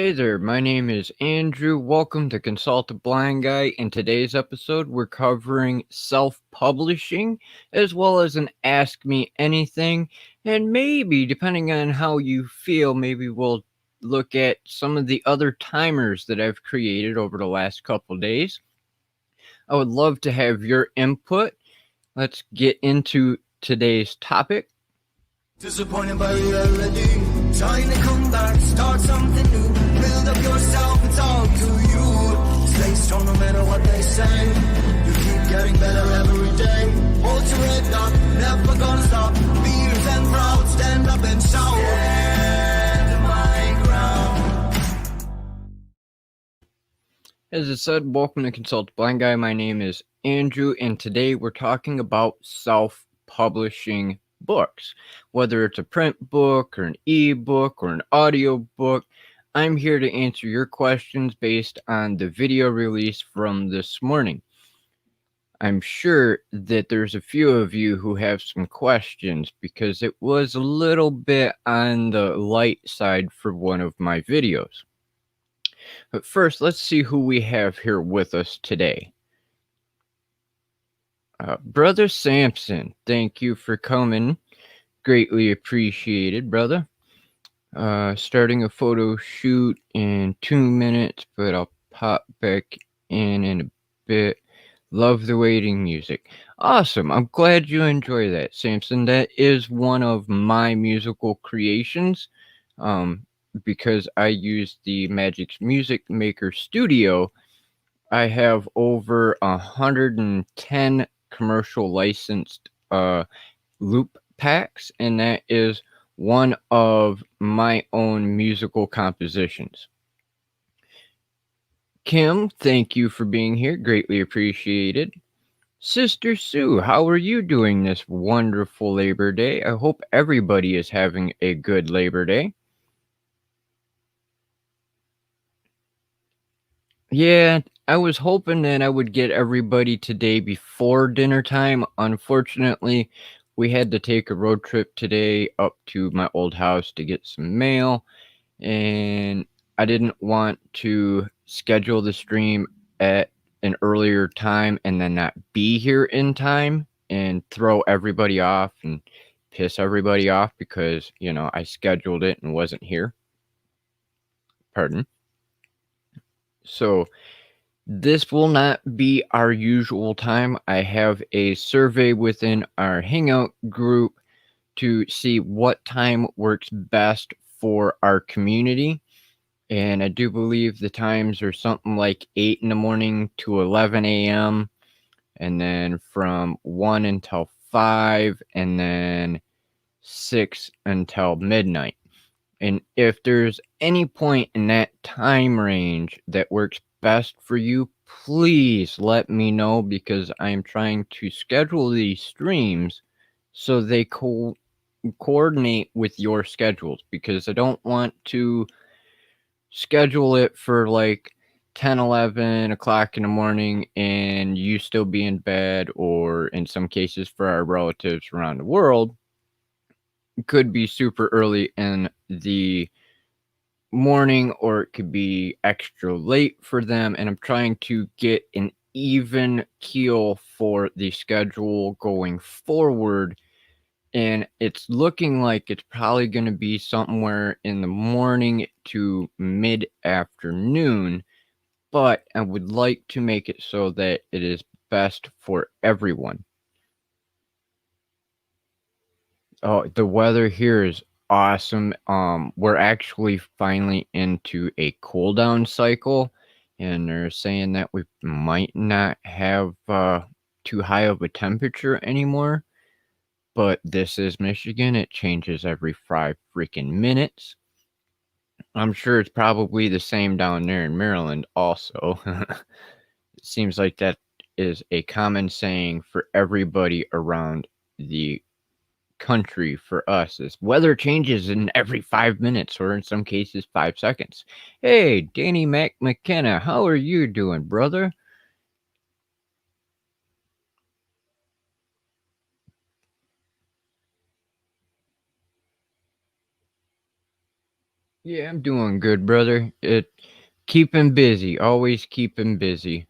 Hey there, my name is Andrew. Welcome to Consult a Blind Guy. In today's episode, we're covering self-publishing as well as an Ask Me Anything. And maybe, depending on how you feel, maybe we'll look at some of the other timers that I've created over the last couple days. I would love to have your input. Let's get into today's topic. Disappointed by reality, trying to come back, start something new, build up yourself, it's all to you. Stay strong no matter what they say, you keep getting better every day. Hold your head up, never gonna stop, fierce and proud, stand up and shout. Stand my ground. As I said, welcome to Consult a Blind Guy. My name is Andrew, and today we're talking about self-publishing books. Whether it's a print book or an ebook or an audio book, I'm here to answer your questions based on the video release from this morning. I'm sure that there's a few of you who have some questions because it was a little bit on the light side for one of my videos. But first, let's see who we have here with us today. Brother Samson, thank you for coming. Greatly appreciated, brother. Starting a photo shoot in 2 minutes, but I'll pop back in a bit. Love the waiting music. Awesome. I'm glad you enjoy that, Samson. That is one of my musical creations. Because I use the Magic's Music Maker Studio, I have over 110 commercial licensed loop packs, and that is one of my own musical compositions. Kim, thank you for being here. Greatly appreciated. Sister Sue, how are you doing this wonderful Labor Day? I hope everybody is having a good Labor Day. Yeah, I was hoping that I would get everybody today before dinner time. Unfortunately, we had to take a road trip today up to my old house to get some mail, and I didn't want to schedule the stream at an earlier time and then not be here in time and throw everybody off and piss everybody off because, I scheduled it and wasn't here. Pardon. So this will not be our usual time. I have a survey within our Hangout group to see what time works best for our community. And I do believe the times are something like 8 in the morning to 11 a.m. and then from 1 until 5 and then 6 until midnight. And if there's any point in that time range that works best for you, please let me know, because I'm trying to schedule these streams so they coordinate with your schedules, because I don't want to schedule it for like 10, 11 o'clock in the morning and you still be in bed, or in some cases for our relatives around the world, could be super early in the morning, or it could be extra late for them, and I'm trying to get an even keel for the schedule going forward, and it's looking like it's probably going to be somewhere in the morning to mid-afternoon, but I would like to make it so that it is best for everyone. Oh, the weather here is awesome. We're actually finally into a cool down cycle, and they're saying that we might not have too high of a temperature anymore. But this is Michigan. It changes every 5 freaking minutes. I'm sure it's probably the same down there in Maryland also. It seems like that is a common saying for everybody around the country. For us, is weather changes in every 5 minutes, or in some cases 5 seconds. Hey, Danny McKenna, how are you doing, brother? Yeah, I'm doing good, brother. Keeping busy, always keeping busy.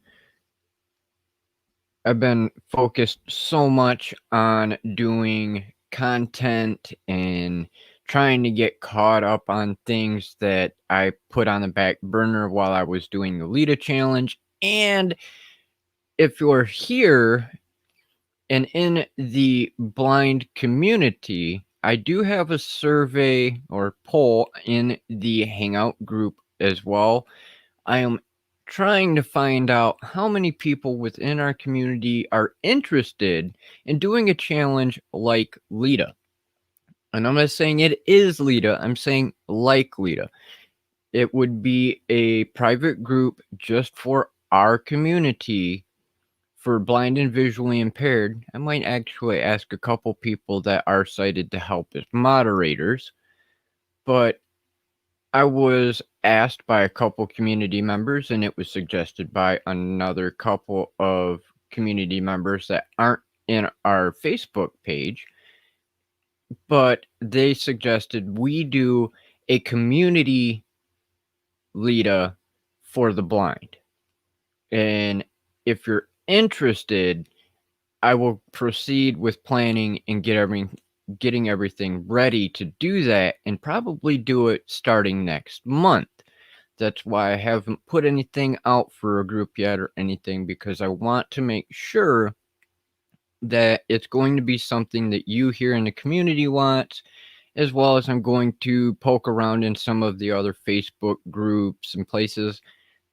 I've been focused so much on doing content and trying to get caught up on things that I put on the back burner while I was doing the Lita challenge. And if you're here and in the blind community, I do have a survey or poll in the Hangout group as well. I am trying to find out how many people within our community are interested in doing a challenge like Lita. And I'm not saying it is Lita, I'm saying like Lita. It would be a private group just for our community for blind and visually impaired. I might actually ask a couple people that are sighted to help as moderators, but I was asked by a couple community members, and it was suggested by another couple of community members that aren't in our Facebook page, but they suggested we do a community Lita for the blind. And if you're interested, I will proceed with planning and getting everything ready to do that, and probably do it starting next month. That's why I haven't put anything out for a group yet or anything, because I want to make sure that it's going to be something that you here in the community want, as well as I'm going to poke around in some of the other Facebook groups and places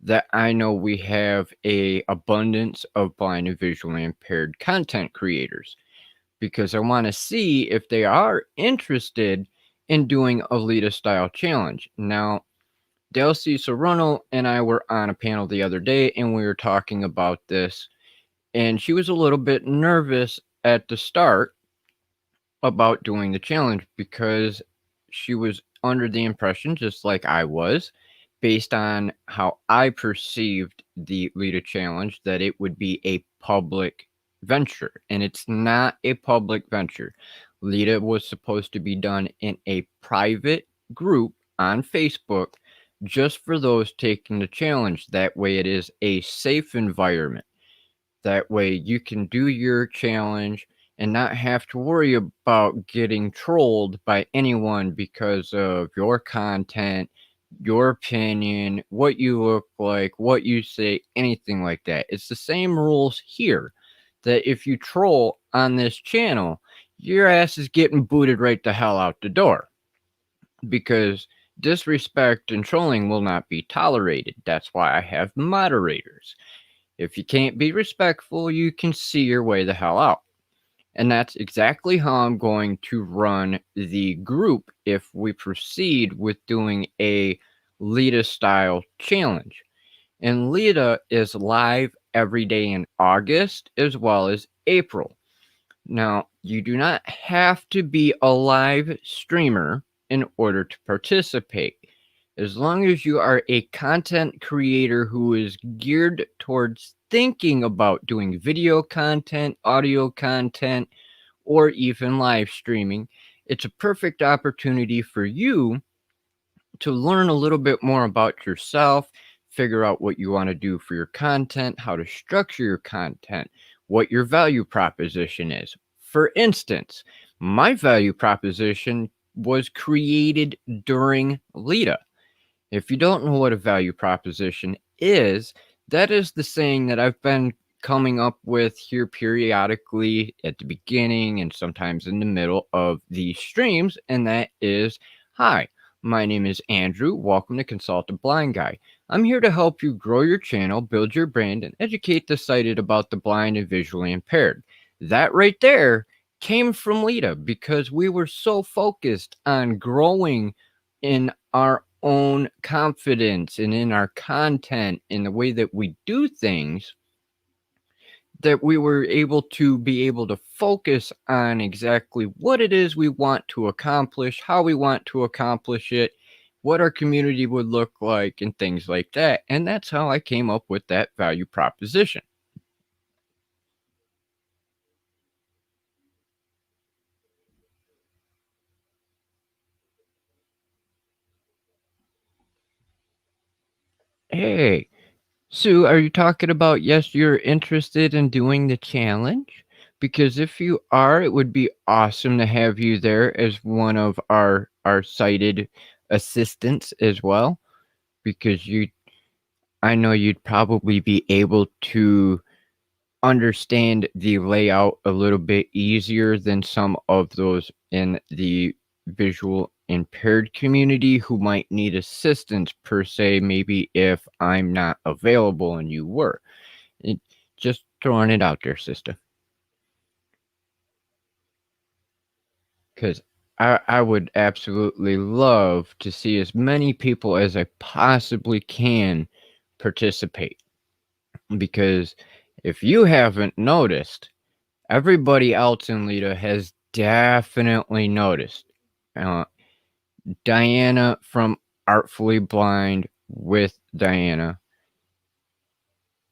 that I know we have a abundance of blind and visually impaired content creators, because I want to see if they are interested in doing a Lita style challenge. Now, Delcy Serrano and I were on a panel the other day, and we were talking about this, and she was a little bit nervous at the start about doing the challenge because she was under the impression, just like I was, based on how I perceived the Lita challenge, that it would be a public venture, and it's not a public venture. Lita was supposed to be done in a private group on Facebook just for those taking the challenge. That way, it is a safe environment. That way, you can do your challenge and not have to worry about getting trolled by anyone because of your content, your opinion, what you look like, what you say, anything like that. It's the same rules here, that if you troll on this channel, your ass is getting booted right the hell out the door, because disrespect and trolling will not be tolerated. That's why I have moderators. If you can't be respectful, you can see your way the hell out. And that's exactly how I'm going to run the group if we proceed with doing a Lita style challenge. And Lita is live every day in August as well as April. Now, you do not have to be a live streamer in order to participate. As long as you are a content creator who is geared towards thinking about doing video content, audio content, or even live streaming, it's a perfect opportunity for you to learn a little bit more about yourself, figure out what you want to do for your content, how to structure your content, what your value proposition is. For instance, my value proposition was created during Lita. If you don't know what a value proposition is, that is the saying that I've been coming up with here periodically at the beginning and sometimes in the middle of these streams, and that is, hi, my name is Andrew. Welcome to Consult a Blind Guy. I'm here to help you grow your channel, build your brand, and educate the sighted about the blind and visually impaired. That right there came from Lita, because we were so focused on growing in our own confidence and in our content, in the way that we do things, that we were able to focus on exactly what it is we want to accomplish, how we want to accomplish it, what our community would look like, and things like that. And that's how I came up with that value proposition. Hey, Sue, are you talking about yes, you're interested in doing the challenge? Because if you are, it would be awesome to have you there as one of our sighted assistants as well. Because I know you'd probably be able to understand the layout a little bit easier than some of those in the visual impaired community who might need assistance per se, maybe if I'm not available and you were. It, just throwing it out there, sister. Because I would absolutely love to see as many people as I possibly can participate. Because if you haven't noticed, everybody else in Lita has definitely noticed. Uh, Diana from Artfully Blind with Diana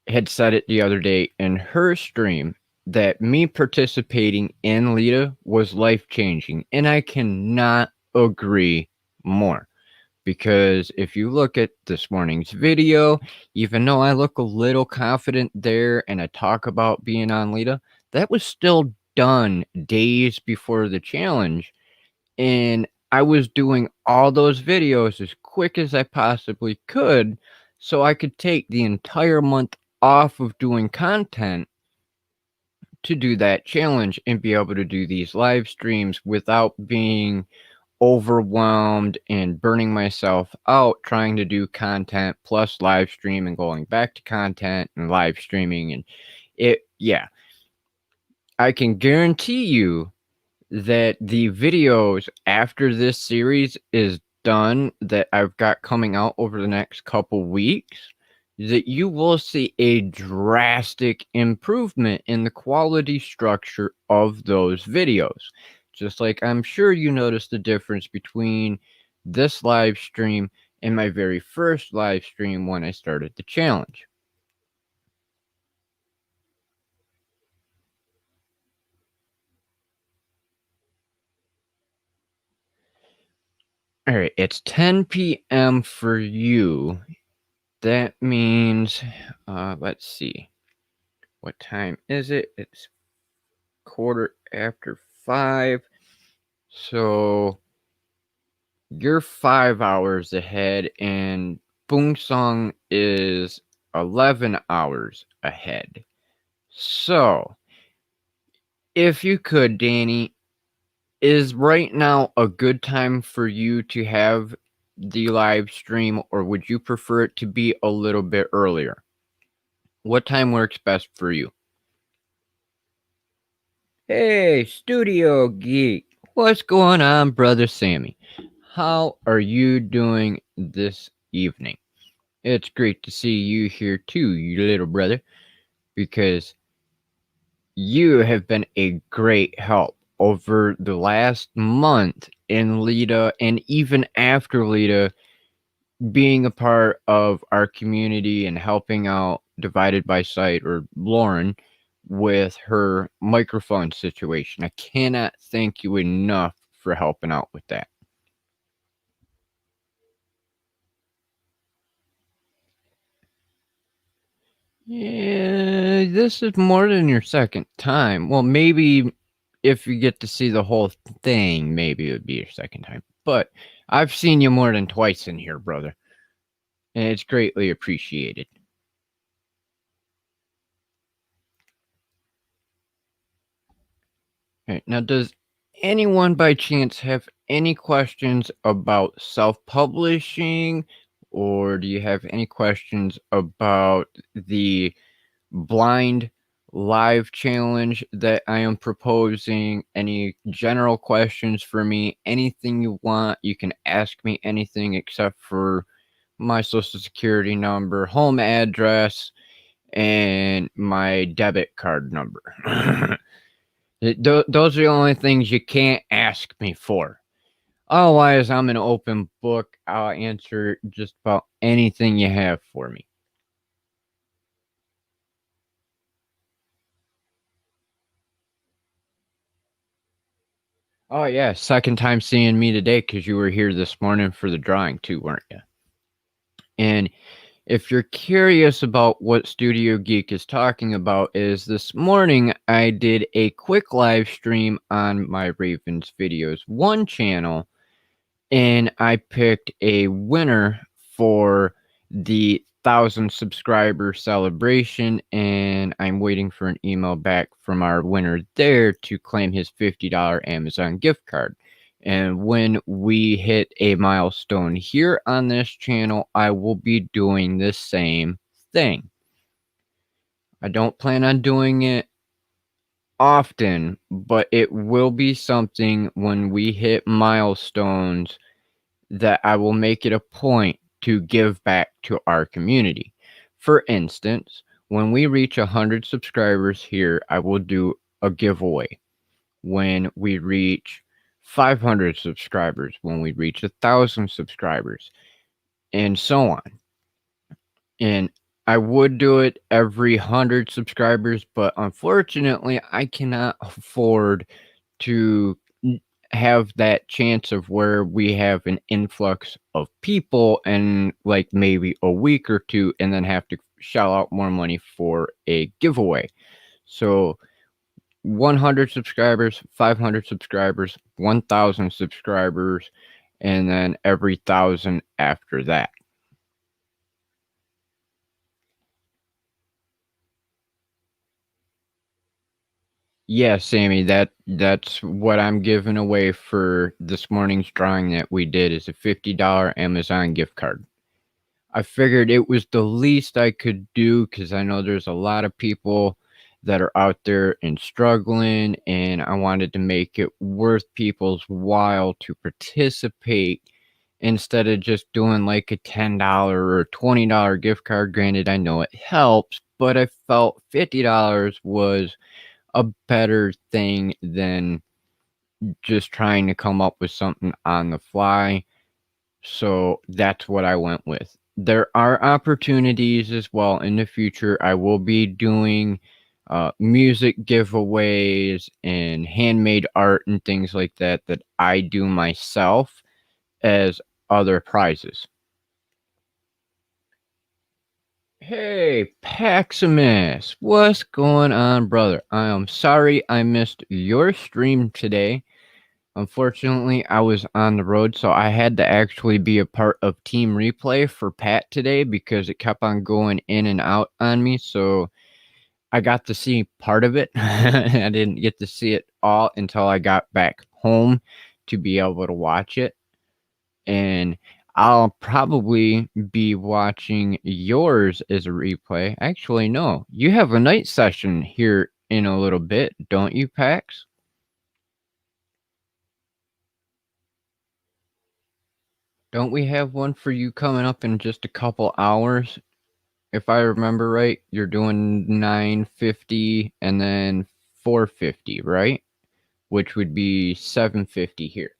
had said it the other day in her stream that me participating in Lita was life changing. And I cannot agree more. Because if you look at this morning's video, even though I look a little confident there and I talk about being on Lita, that was still done days before the challenge. And I was doing all those videos as quick as I possibly could so I could take the entire month off of doing content to do that challenge and be able to do these live streams without being overwhelmed and burning myself out trying to do content plus live stream and going back to content and live streaming. And yeah, I can guarantee you that the videos after this series is done that I've got coming out over the next couple weeks, that you will see a drastic improvement in the quality structure of those videos. Just like I'm sure you noticed the difference between this live stream and my very first live stream when I started the challenge. All right, it's 10 p.m. for you. That means, let's see, what time is it? It's 5:15. So you're 5 hours ahead, and Boonsong is 11 hours ahead. So, if you could, Danny, is right now a good time for you to have the live stream, or would you prefer it to be a little bit earlier? What time works best for you? Hey, Studio Geek. What's going on, Brother Sammy? How are you doing this evening? It's great to see you here too, you little brother, because you have been a great help over the last month in Lita and even after Lita, being a part of our community and helping out Divided by Sight or Lauren with her microphone situation. I cannot thank you enough for helping out with that. Yeah, this is more than your second time. Well, maybe if you get to see the whole thing, maybe it would be your second time. But I've seen you more than twice in here, brother. And it's greatly appreciated. All right, now, does anyone by chance have any questions about self-publishing, or do you have any questions about the blind live challenge that I am proposing? Any general questions for me? Anything you want, you can ask me anything except for my social security number, home address, and my debit card number. Those are the only things you can't ask me for. Otherwise, I'm an open book. I'll answer just about anything you have for me. Oh, yeah. Second time seeing me today because you were here this morning for the drawing, too, weren't you? And If you're curious about what Studio Geek is talking about, is this morning I did a quick live stream on my Ravens Videos 1 channel, and I picked a winner for the 1,000 subscriber celebration, and I'm waiting for an email back from our winner there to claim his $50 Amazon gift card. And when we hit a milestone here on this channel, I will be doing the same thing. I don't plan on doing it often, but it will be something when we hit milestones that I will make it a point to give back to our community. For instance, when we reach 100 subscribers here, I will do a giveaway. When we reach 500 subscribers, when we reach 1,000 subscribers, and so on. And I would do it every 100 subscribers, but unfortunately, I cannot afford to have that chance of where we have an influx of people and like maybe a week or two and then have to shell out more money for a giveaway. So 100 subscribers, 500 subscribers, 1,000 subscribers, and then every 1,000 after that. Yeah, Sammy, that's what I'm giving away for this morning's drawing that we did is a $50 Amazon gift card. I figured it was the least I could do because I know there's a lot of people that are out there and struggling, and I wanted to make it worth people's while to participate instead of just doing like a $10 or $20 gift card. Granted, I know it helps, but I felt $50 was a better thing than just trying to come up with something on the fly. So that's what I went with. There are opportunities as well in the future. I will be doing music giveaways and handmade art and things like that that I do myself as other prizes. Hey, Paximus, what's going on, brother? I am sorry I missed your stream today. Unfortunately, I was on the road, so I had to actually be a part of Team Replay for Pat today because it kept on going in and out on me. So I got to see part of it. I didn't get to see it all until I got back home to be able to watch it. And I'll probably be watching yours as a replay. Actually, no, you have a night session here in a little bit, don't you, Pax? Don't we have one for you coming up in just a couple hours? If I remember right, you're doing 9:50 and then 4:50, right? Which would be 7:50 here.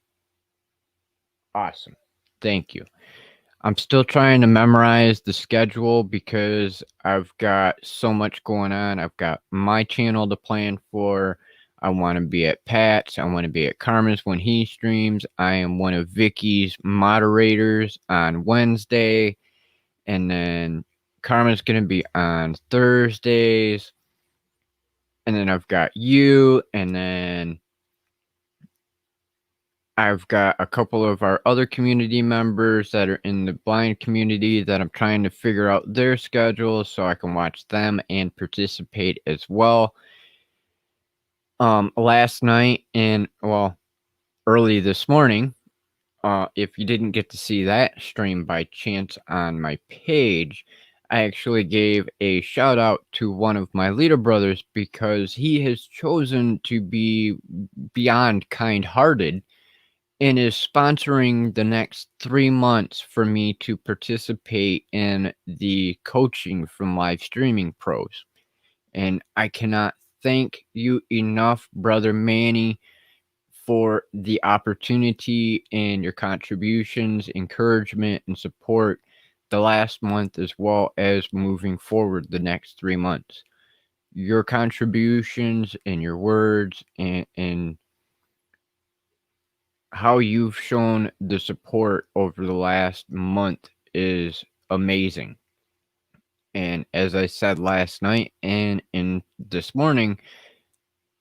Awesome. Thank you. I'm still trying to memorize the schedule because I've got so much going on. I've got my channel to plan for. I want to be at Pat's. I want to be at Carmen's when he streams. I am one of Vicky's moderators on Wednesday. And then Carmen's going to be on Thursdays. And then I've got you. And then I've got a couple of our other community members that are in the blind community that I'm trying to figure out their schedules so I can watch them and participate as well. Last night and early this morning, if you didn't get to see that stream by chance on my page, I actually gave a shout out to one of my leader brothers because he has chosen to be beyond kind-hearted and is sponsoring the next 3 months for me to participate in the coaching from Live Streaming Pros. And I cannot thank you enough, Brother Manny, for the opportunity and your contributions, encouragement, and support the last month as well as moving forward the next 3 months. Your contributions and your words and how you've shown the support over the last month is amazing. And as I said last night and in this morning,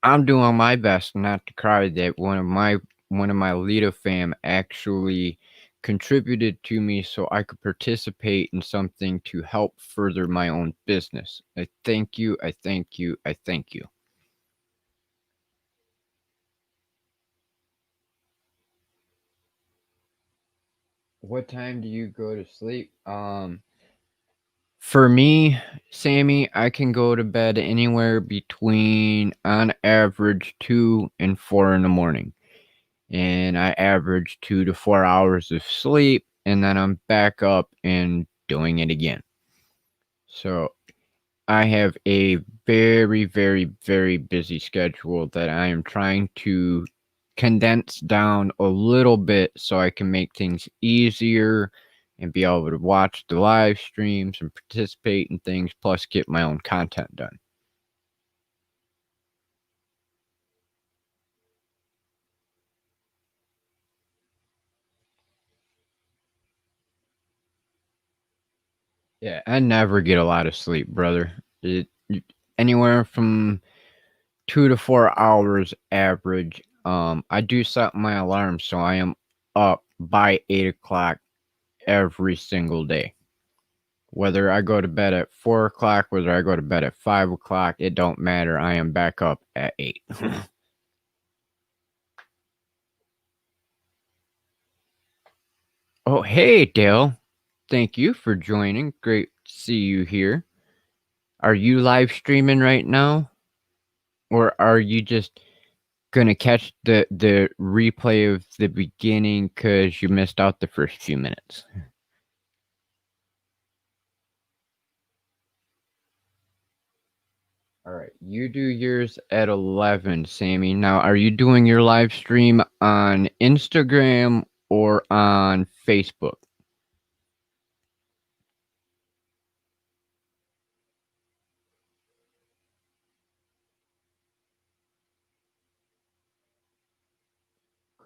I'm doing my best not to cry that one of my Lita fam actually contributed to me so I could participate in something to help further my own business. I thank you. I thank you. I thank you. What time do you go to sleep? For me, Sammy, I can go to bed anywhere between, on average, 2 and 4 in the morning. And I average 2 to 4 hours of sleep, and then I'm back up and doing it again. So I have a very, very, very busy schedule that I am trying to condense down a little bit so I can make things easier and be able to watch the live streams and participate in things, plus get my own content done. Yeah, I never get a lot of sleep, brother. Anywhere from 2 to 4 hours average. I do set my alarm so I am up by 8 o'clock every single day. Whether I go to bed at 4 o'clock, whether I go to bed at 5 o'clock, it don't matter. I am back up at 8. Oh, hey, Dale. Thank you for joining. Great to see you here. Are you live streaming right now? Or are you just gonna catch the replay of the beginning because you missed out the first few minutes? All right, you do yours at 11, Sammy. Now, are you doing your live stream on Instagram or on Facebook?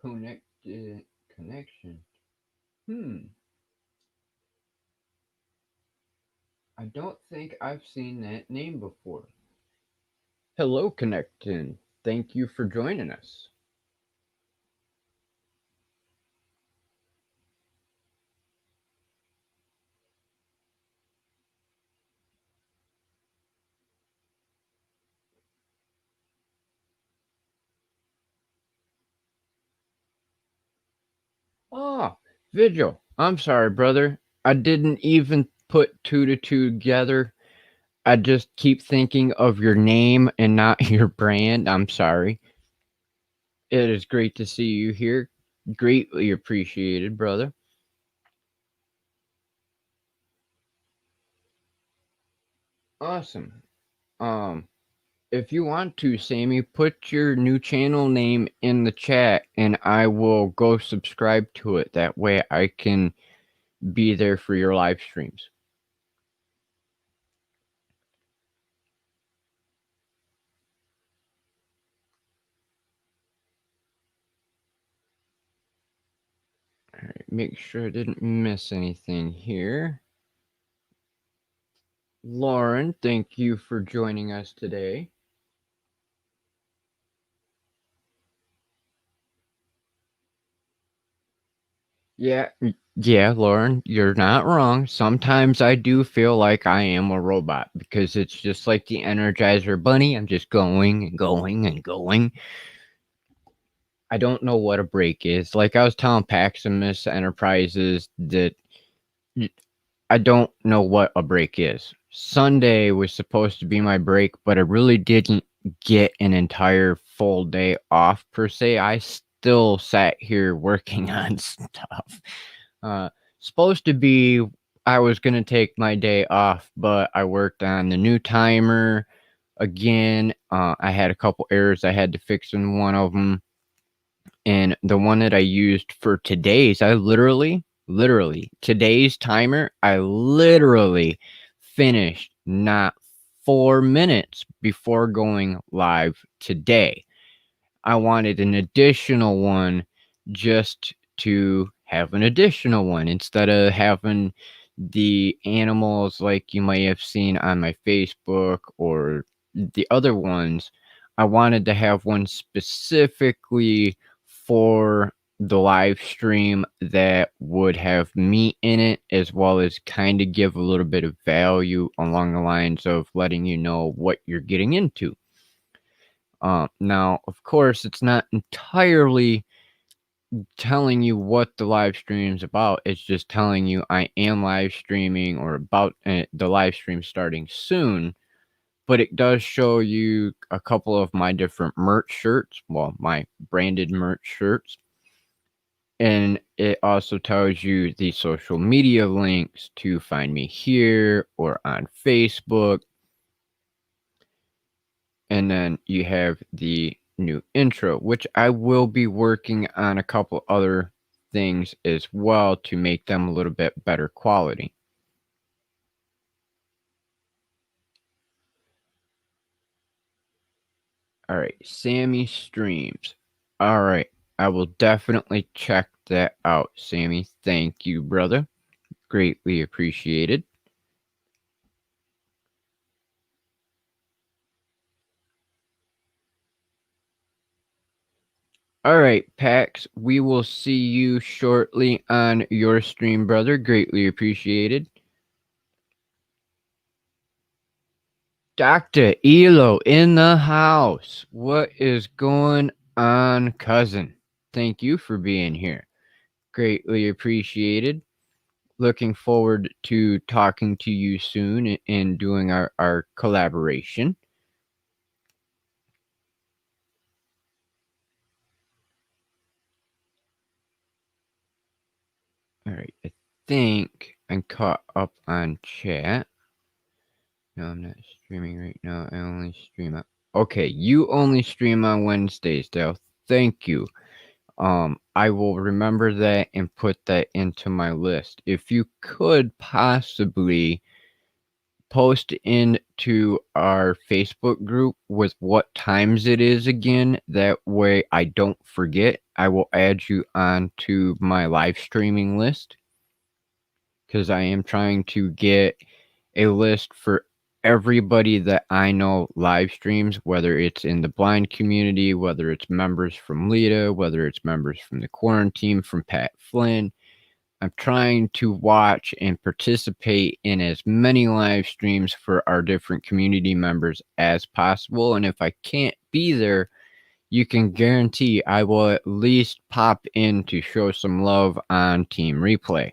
Connected connection. I don't think I've seen that name before. Hello, Connectin. Thank you for joining us. Oh, Vigil. I'm sorry, brother. I didn't even put two to two together. I just keep thinking of your name and not your brand. I'm sorry. It is great to see you here. Greatly appreciated, brother. Awesome. If you want to, Sammy, put your new channel name in the chat and I will go subscribe to it. That way I can be there for your live streams. All right, make sure I didn't miss anything here. Lauren, thank you for joining us today. Yeah, Lauren, you're not wrong. Sometimes I do feel like I am a robot because it's just like the Energizer Bunny. I'm just going and going and going. I don't know what a break is. Like I was telling Paximus Enterprises that I don't know what a break is. Sunday was supposed to be my break, but I really didn't get an entire full day off per se. I still sat here working on stuff. Supposed to be I was going to take my day off, but I worked on the new timer again. I had a couple errors I had to fix in one of them. And the one that I used for today's, I literally, today's timer, I literally finished not 4 minutes before going live today. I wanted an additional one just to have an additional one instead of having the animals like you might have seen on my Facebook or the other ones. I wanted to have one specifically for the live stream that would have meat in it, as well as kind of give a little bit of value along the lines of letting you know what you're getting into. Now, of course, it's not entirely telling you what the live stream's about. It's just telling you I am live streaming or about the live stream starting soon. But it does show you a couple of my different merch shirts, well, my branded merch shirts. And it also tells you the social media links to find me here or on Facebook. And then you have the new intro, which I will be working on a couple other things as well to make them a little bit better quality. All right, Sammy streams. All right, I will definitely check that out, Sammy. Thank you, brother. Greatly appreciated. All right, Pax, we will see you shortly on your stream, brother. Greatly appreciated. Dr. Elo in the house. What is going on, cousin? Thank you for being here. Greatly appreciated. Looking forward to talking to you soon and doing our collaboration. All right, I think I'm caught up on chat. No, I'm not streaming right now. I only stream on... Okay, you only stream on Wednesdays, Dale. Thank you. I will remember that and put that into my list. If you could possibly post into our Facebook group with what times it is again, that way I don't forget. I will add you onto my live streaming list, because I am trying to get a list for everybody that I know live streams, whether it's in the blind community, whether it's members from Lita, whether it's members from the quarantine, from Pat Flynn. I'm trying to watch and participate in as many live streams for our different community members as possible. And if I can't be there, you can guarantee I will at least pop in to show some love on Team Replay.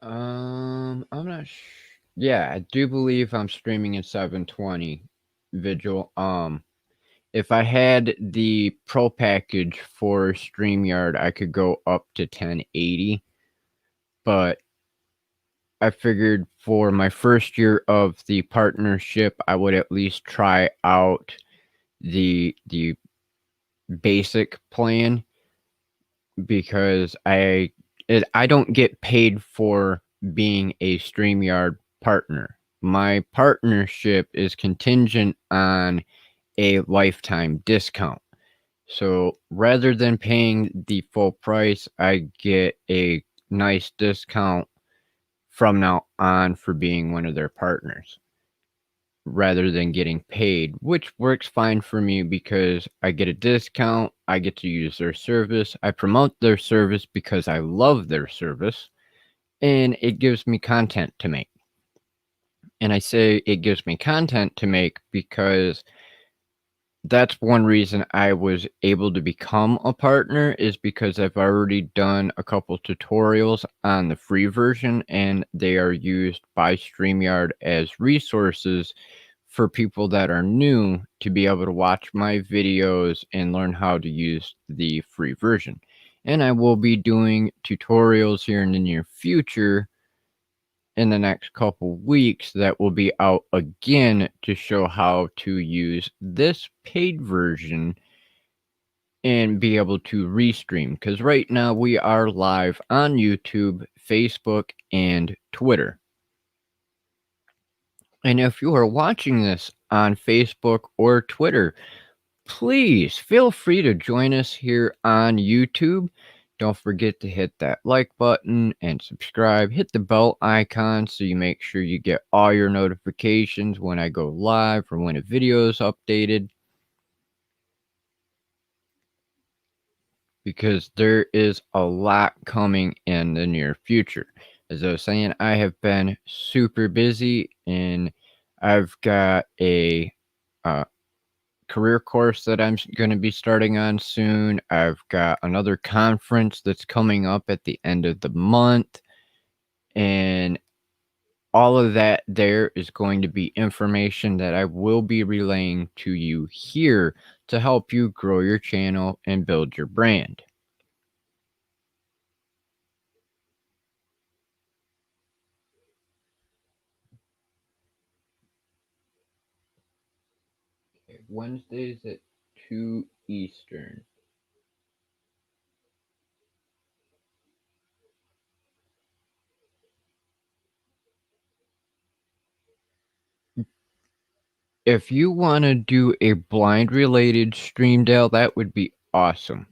I'm not yeah, I do believe I'm streaming in 720 Vigil. If I had the pro package for StreamYard, I could go up to 1080, but I figured for my first year of the partnership, I would at least try out the basic plan, because I don't get paid for being a StreamYard partner. My partnership is contingent on a lifetime discount. So rather than paying the full price, I get a nice discount from now on for being one of their partners, rather than getting paid, which works fine for me because I get a discount, I get to use their service, I promote their service because I love their service, and it gives me content to make. And I say it gives me content to make because that's one reason I was able to become a partner, is because I've already done a couple tutorials on the free version, and they are used by StreamYard as resources for people that are new to be able to watch my videos and learn how to use the free version. And I will be doing tutorials here in the near future, in the next couple weeks, that will be out again to show how to use this paid version and be able to restream, because right now we are live on YouTube, Facebook, and Twitter. And if you are watching this on Facebook or Twitter. Please feel free to join us here on YouTube. Don't forget to hit that like button and subscribe. Hit the bell icon so you make sure you get all your notifications when I go live or when a video is updated. Because there is a lot coming in the near future. As I was saying, I have been super busy and I've got a career course that I'm going to be starting on soon. I've got another conference that's coming up at the end of the month. And all of that there is going to be information that I will be relaying to you here to help you grow your channel and build your brand. Okay, Wednesdays at 2 Eastern. If you want to do a blind related stream, Dale, that would be awesome.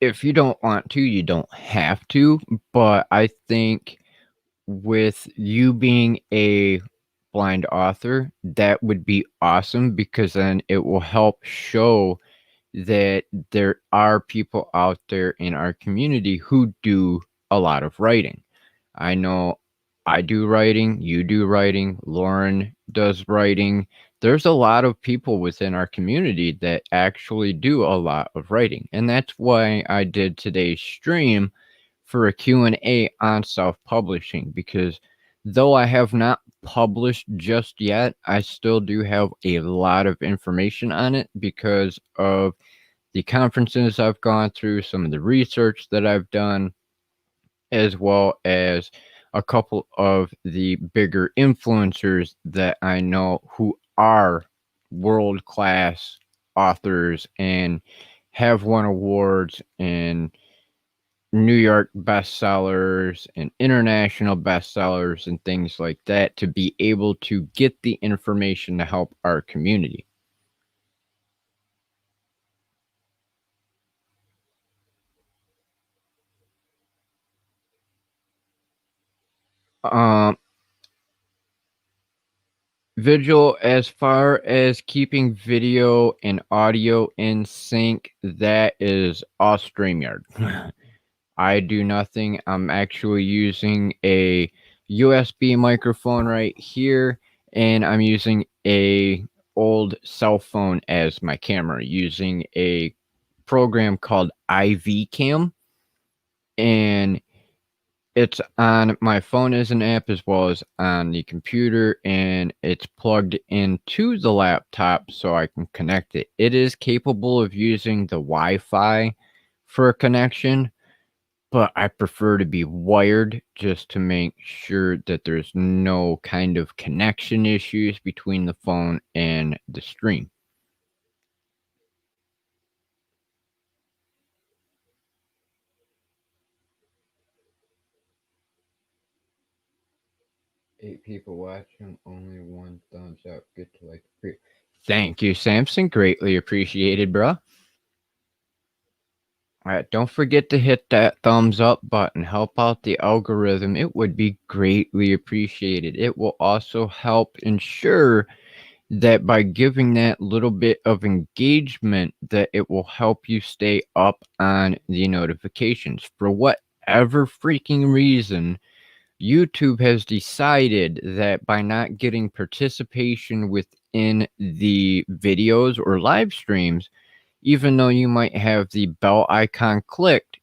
If you don't want to, you don't have to, but I think with you being a blind author, that would be awesome because then it will help show that there are people out there in our community who do a lot of writing. I know I do writing, you do writing, Lauren does writing. There's a lot of people within our community that actually do a lot of writing. And that's why I did today's stream for a Q&A on self-publishing, because though I have not published just yet, I still do have a lot of information on it because of the conferences I've gone through, some of the research that I've done, as well as a couple of the bigger influencers that I know who are world-class authors and have won awards and New York bestsellers and international bestsellers and things like that to be able to get the information to help our community. Visual, as far as keeping video and audio in sync, that is all StreamYard. I do nothing. I'm actually using a USB microphone right here, and I'm using a old cell phone as my camera, using a program called IV Cam, and it's on my phone as an app as well as on the computer, and it's plugged into the laptop so I can connect it. It is capable of using the Wi-Fi for a connection, but I prefer to be wired just to make sure that there's no kind of connection issues between the phone and the stream. Eight people watching, only one thumbs up. Good to like. Thank you, Samson. Greatly appreciated, bro. Don't forget to hit that thumbs up button. Help out the algorithm. It would be greatly appreciated. It will also help ensure that by giving that little bit of engagement, that it will help you stay up on the notifications. For whatever freaking reason, YouTube has decided that by not getting participation within the videos or live streams, even though you might have the bell icon clicked,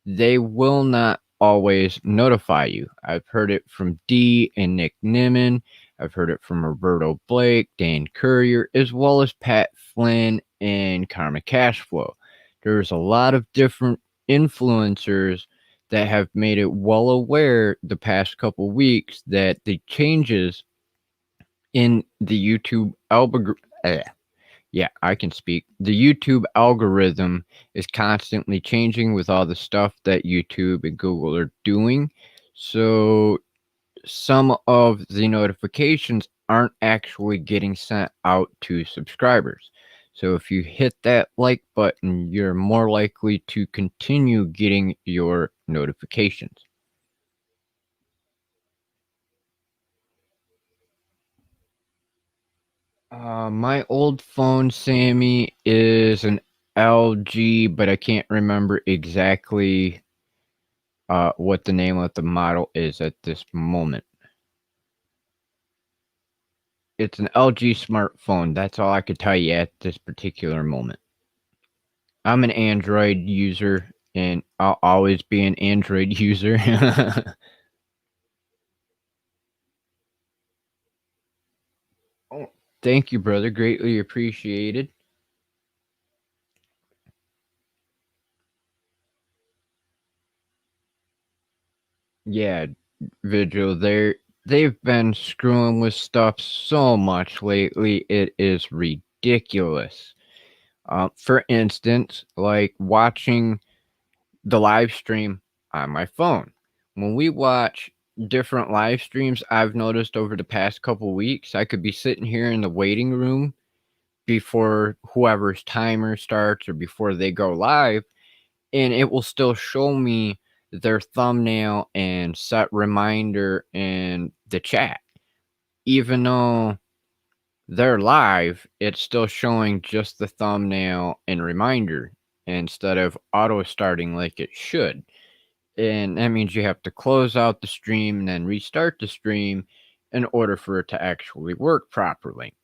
they will not always notify you. I've heard it from Dee and Nick Nimmin. I've heard it from Roberto Blake, Dan Courier, as well as Pat Flynn and Karma Cashflow. There's a lot of different influencers that have made it well aware the past couple weeks that the changes in the YouTube algorithm, yeah, I can speak. The YouTube algorithm is constantly changing with all the stuff that YouTube and Google are doing. So some of the notifications aren't actually getting sent out to subscribers. So if you hit that like button, you're more likely to continue getting your notifications. My old phone, Sammy, is an LG, but I can't remember exactly what the name of the model is at this moment. It's an LG smartphone. That's all I could tell you at this particular moment. I'm an Android user, and I'll always be an Android user. Oh, thank you, brother. Greatly appreciated. Yeah, Vigil, they've been screwing with stuff so much lately. It is ridiculous. For instance, like watching the live stream on my phone. When we watch different live streams, I've noticed over the past couple weeks, I could be sitting here in the waiting room before whoever's timer starts or before they go live, and it will still show me their thumbnail and set reminder in the chat. Even though they're live, it's still showing just the thumbnail and reminder instead of auto starting like it should. And that means you have to close out the stream and then restart the stream in order for it to actually work properly.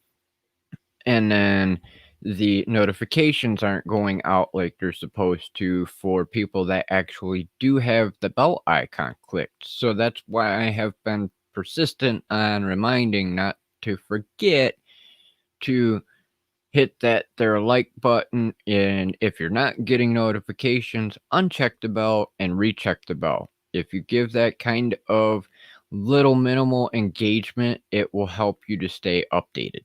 And then the notifications aren't going out like they're supposed to for people that actually do have the bell icon clicked. So that's why I have been persistent on reminding not to forget to hit that there like button, and if you're not getting notifications, uncheck the bell and recheck the bell. If you give that kind of little minimal engagement, it will help you to stay updated.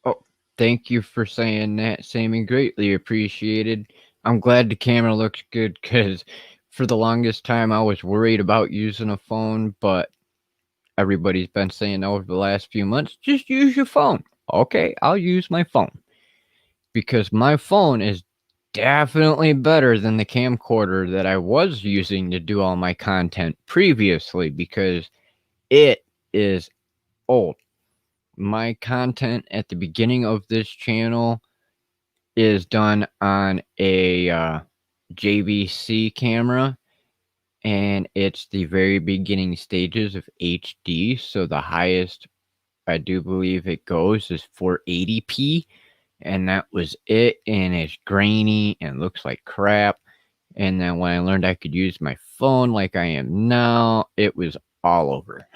Oh, thank you for saying that, Sammy. Greatly appreciated. I'm glad the camera looks good because for the longest time I was worried about using a phone, but everybody's been saying over the last few months, just use your phone. Okay, I'll use my phone because my phone is definitely better than the camcorder that I was using to do all my content previously because it is old. My content at the beginning of this channel is done on a JPSI camera, and it's the very beginning stages of HD. So the highest I do believe it goes is 480p, and that was it. And it's grainy and looks like crap. And then when I learned I could use my phone like I am now, it was all over.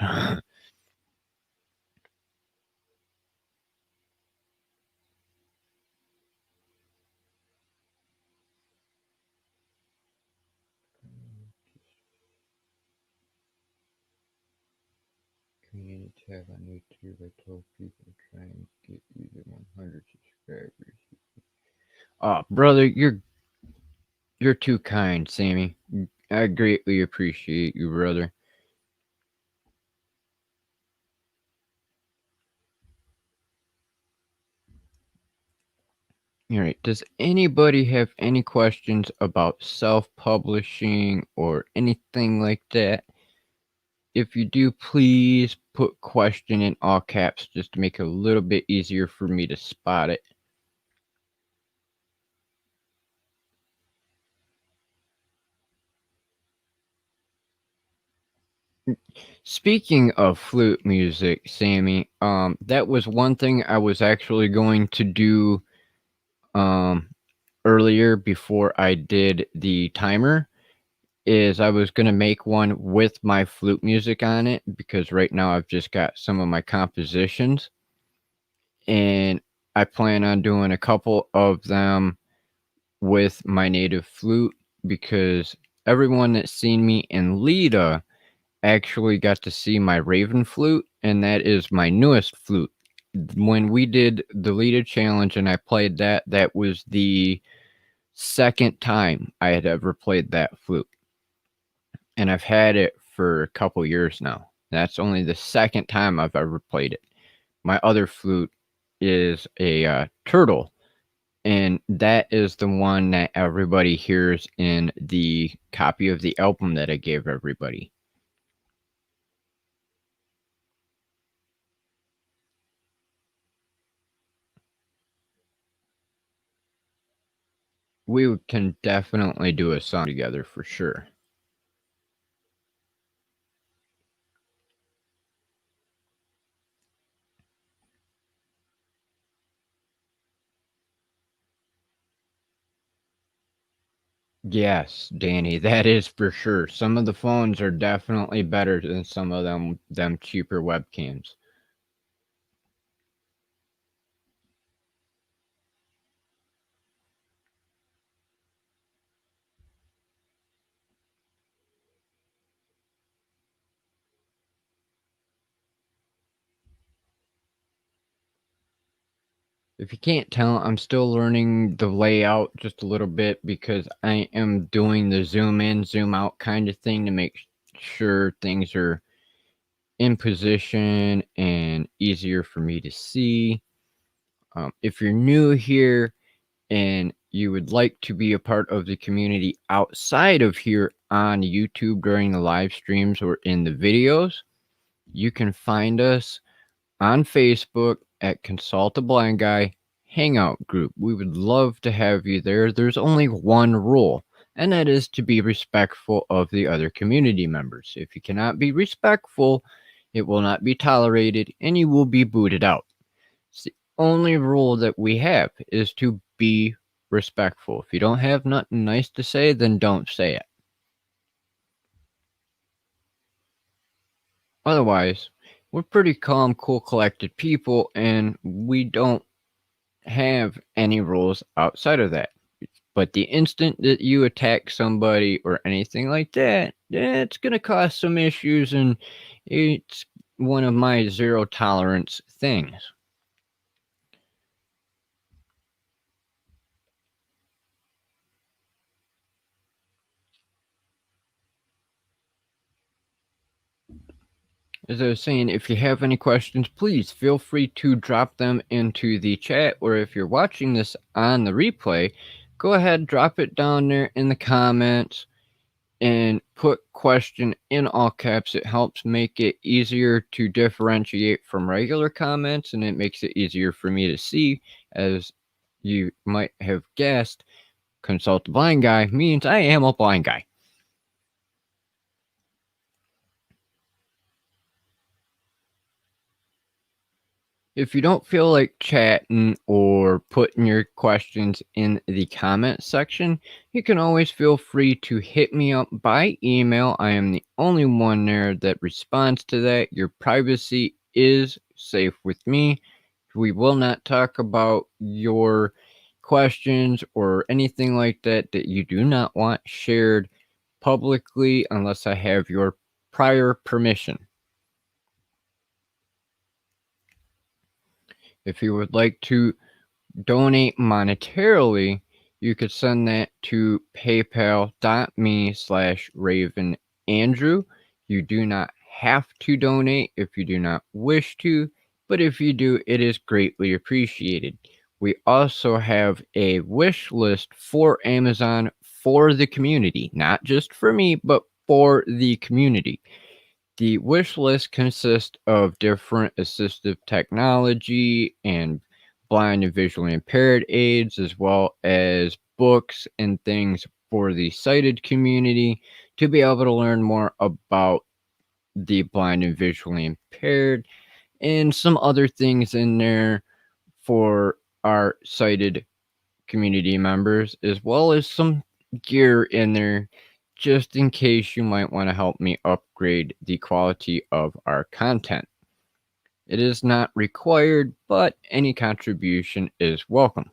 Community tab on YouTube. I told people to try and get you to 100 subscribers. Brother, you're too kind, Sammy. I greatly appreciate you, brother. All right. Does anybody have any questions about self-publishing or anything like that? If you do, please put question in all caps just to make it a little bit easier for me to spot it. Speaking of flute music, Sammy, that was one thing I was actually going to do earlier before I did the timer. Is I was going to make one with my flute music on it because right now I've just got some of my compositions, and I plan on doing a couple of them with my native flute because everyone that's seen me in Lita actually got to see my Raven flute, and that is my newest flute when we did the Lita challenge and I played that, that was the second time I had ever played that flute. And I've had it for a couple years now. That's only the second time I've ever played it. My other flute is a turtle, and that is the one that everybody hears in the copy of the album that I gave everybody. We can definitely do a song together for sure. Yes, Danny, that is for sure. Some of the phones are definitely better than some of them cheaper webcams. If you can't tell, I'm still learning the layout just a little bit because I am doing the zoom in, zoom out kind of thing to make sure things are in position and easier for me to see. If you're new here and you would like to be a part of the community outside of here on YouTube during the live streams or in the videos, you can find us on Facebook at Consult a Blind Guy Hangout Group. We would love to have you there. There's only one rule, and that is to be respectful of the other community members. If you cannot be respectful, it will not be tolerated and you will be booted out. It's the only rule that we have is to be respectful. If you don't have nothing nice to say, then don't say it. Otherwise, we're pretty calm, cool, collected people, and we don't have any rules outside of that. But the instant that you attack somebody or anything like that, it's going to cause some issues, and it's one of my zero tolerance things. As I was saying, if you have any questions, please feel free to drop them into the chat, or if you're watching this on the replay, go ahead, drop it down there in the comments and put question in all caps. It helps make it easier to differentiate from regular comments, and it makes it easier for me to see. As you might have guessed, Consult a Blind Guy means I am a blind guy. If you don't feel like chatting or putting your questions in the comment section, you can always feel free to hit me up by email. I am the only one there that responds to that. Your privacy is safe with me. We will not talk about your questions or anything like that that you do not want shared publicly unless I have your prior permission. If you would like to donate monetarily, you could send that to paypal.me/ravenandrew. You do not have to donate if you do not wish to, but if you do, it is greatly appreciated. We also have a wish list for Amazon for the community, not just for me, but for the community. The wish list consists of different assistive technology and blind and visually impaired aids, as well as books and things for the sighted community to be able to learn more about the blind and visually impaired, and some other things in there for our sighted community members, as well as some gear in there just in case you might want to help me upgrade the quality of our content. It is not required, but any contribution is welcome.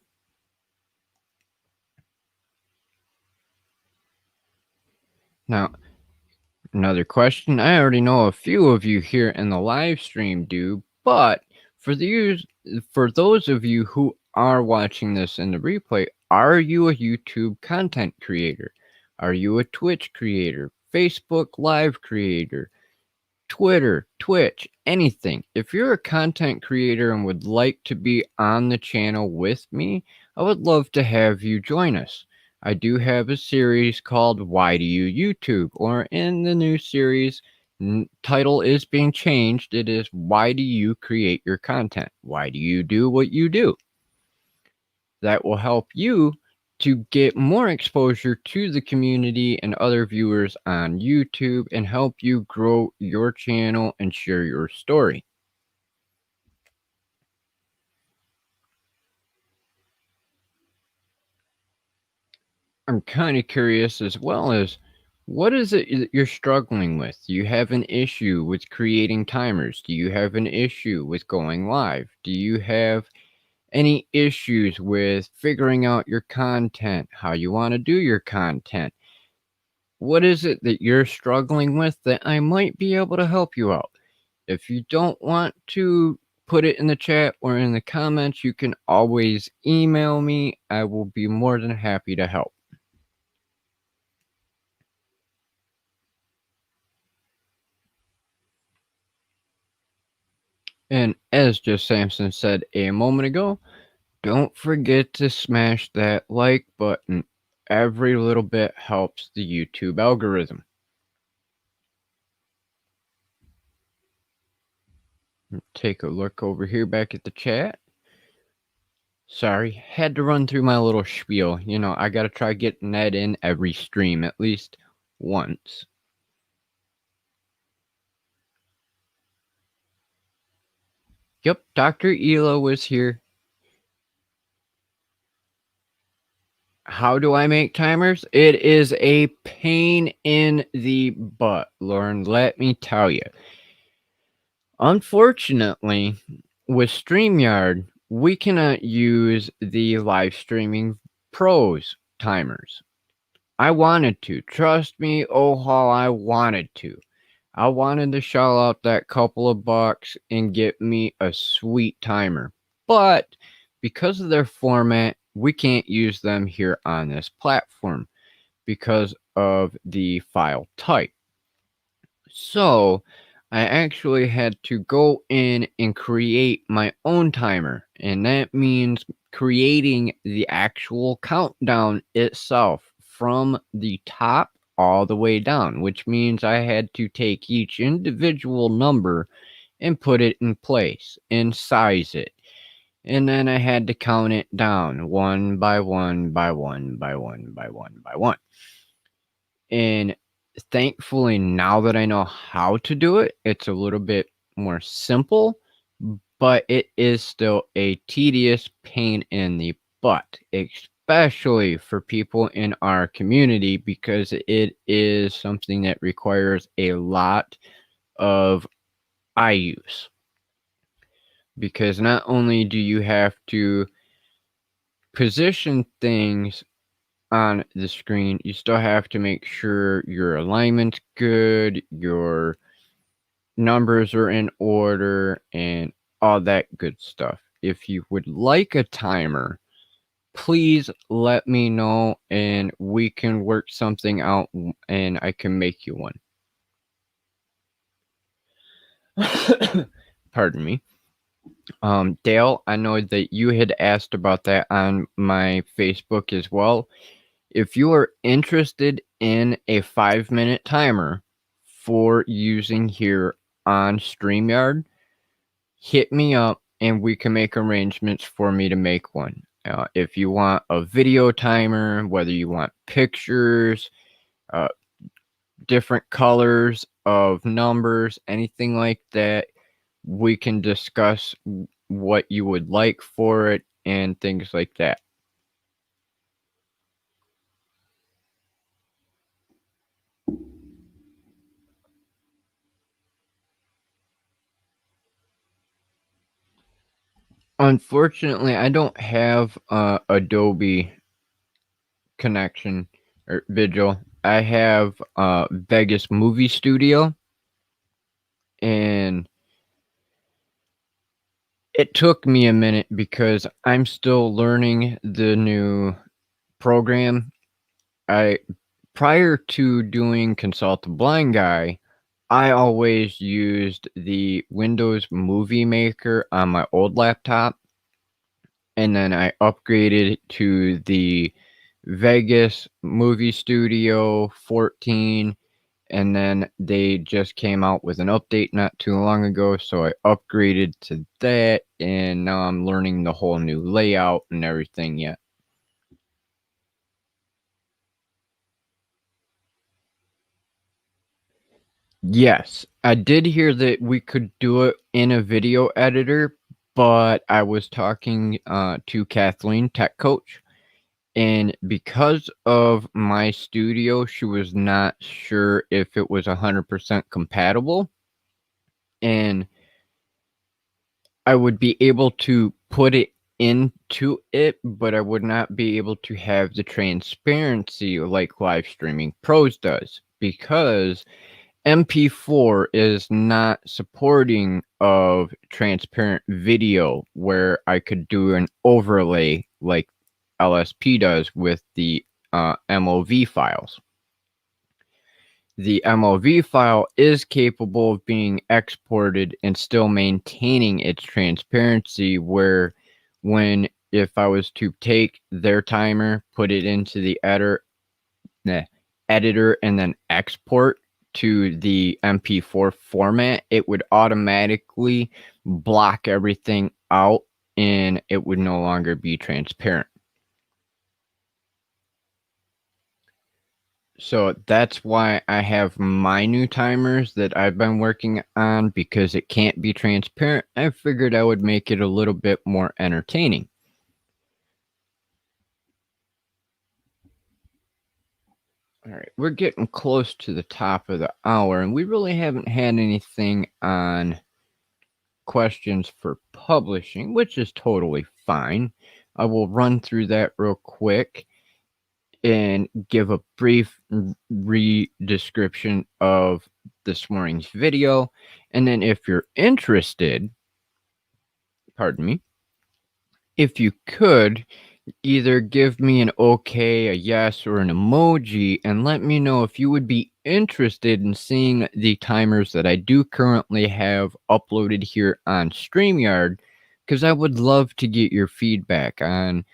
Now, another question. I already know a few of you here in the live stream do, but For those of you who are watching this in the replay, are you a YouTube content creator? Are you a Twitch creator, Facebook Live creator, Twitter, Twitch, anything? If you're a content creator and would like to be on the channel with me, I would love to have you join us. I do have a series called Why Do You YouTube? Or in the new series, title is being changed. It is Why Do You Create Your Content? Why do you do what you do? That will help you to get more exposure to the community and other viewers on YouTube and help you grow your channel and share your story. I'm kind of curious as well as what is it that you're struggling with? Do you have an issue with creating timers? Do you have an issue with going live? Do you have any issues with figuring out your content, how you want to do your content? What is it that you're struggling with that I might be able to help you out? If you don't want to put it in the chat or in the comments, you can always email me. I will be more than happy to help. And as just Samson said a moment ago, don't forget to smash that like button. Every little bit helps the YouTube algorithm. Take a look over here back at the chat. Sorry, had to run through my little spiel. You know, I gotta try getting that in every stream at least once. Yep, Dr. Ela was here. How do I make timers? It is a pain in the butt, Lauren, let me tell you. Unfortunately, with StreamYard, we cannot use the live streaming pros timers. I wanted to. Trust me, oh how I wanted to. I wanted to shell out that couple of bucks and get me a sweet timer. But because of their format, we can't use them here on this platform because of the file type. So I actually had to go in and create my own timer. And that means creating the actual countdown itself from the top all the way down, which means I had to take each individual number and put it in place and size it. And then I had to count it down one by one by one by one by one by one. And thankfully, now that I know how to do it, it's a little bit more simple, but it is still a tedious pain in the butt, especially for people in our community, because it is something that requires a lot of eye use. Because not only do you have to position things on the screen, you still have to make sure your alignment's good, your numbers are in order, and all that good stuff. If you would like a timer, please let me know and we can work something out and I can make you one. Pardon me. Dale, I know that you had asked about that on my Facebook as well. If you are interested in a 5-minute timer for using here on StreamYard, hit me up and we can make arrangements for me to make one. If you want a video timer, whether you want pictures, different colors of numbers, anything like that, we can discuss what you would like for it and things like that. Unfortunately, I don't have Adobe connection or Vigil. I have Vegas Movie Studio, and It took me a minute because I'm still learning the new program. I Prior to doing Consult the Blind Guy, I always used the Windows Movie Maker on my old laptop, and then I upgraded to the Vegas Movie Studio 14, and then they just came out with an update not too long ago, so I upgraded to that, and now I'm learning the whole new layout and everything yet. Yes, I did hear that we could do it in a video editor, but I was talking to Kathleen, tech coach, and because of my studio, she was not sure if it was 100% compatible, and I would be able to put it into it, but I would not be able to have the transparency like Live Streaming Pros does, because MP4 is not supporting of transparent video where I could do an overlay like LSP does with the MOV files. The MOV file is capable of being exported and still maintaining its transparency, where if I was to take their timer, put it into the editor and then export to the MP4 format, it would automatically block everything out and it would no longer be transparent. So that's why I have my new timers that I've been working on, because it can't be transparent. I figured I would make it a little bit more entertaining. All right, we're getting close to the top of the hour, and we really haven't had anything on questions for publishing, which is totally fine. I will run through that real quick and give a brief description of this morning's video. And then if you're interested, pardon me, if you could either give me an okay, a yes, or an emoji, and let me know if you would be interested in seeing the timers that I do currently have uploaded here on StreamYard, because I would love to get your feedback on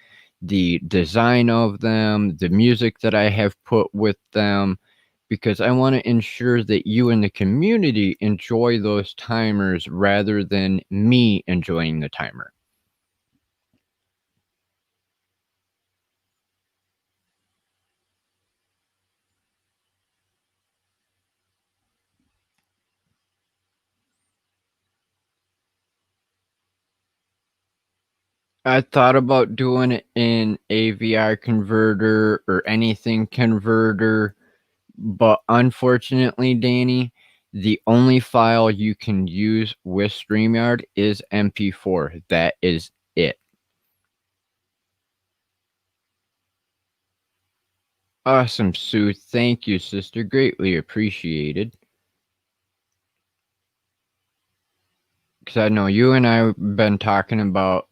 the design of them, the music that I have put with them, because I want to ensure that you and the community enjoy those timers rather than me enjoying the timer. I thought about doing it in AVI converter or anything converter, but unfortunately, Danny, the only file you can use with StreamYard is MP4. That is it. Awesome, Sue. Thank you, sister. Greatly appreciated. Because I know you and I have been talking about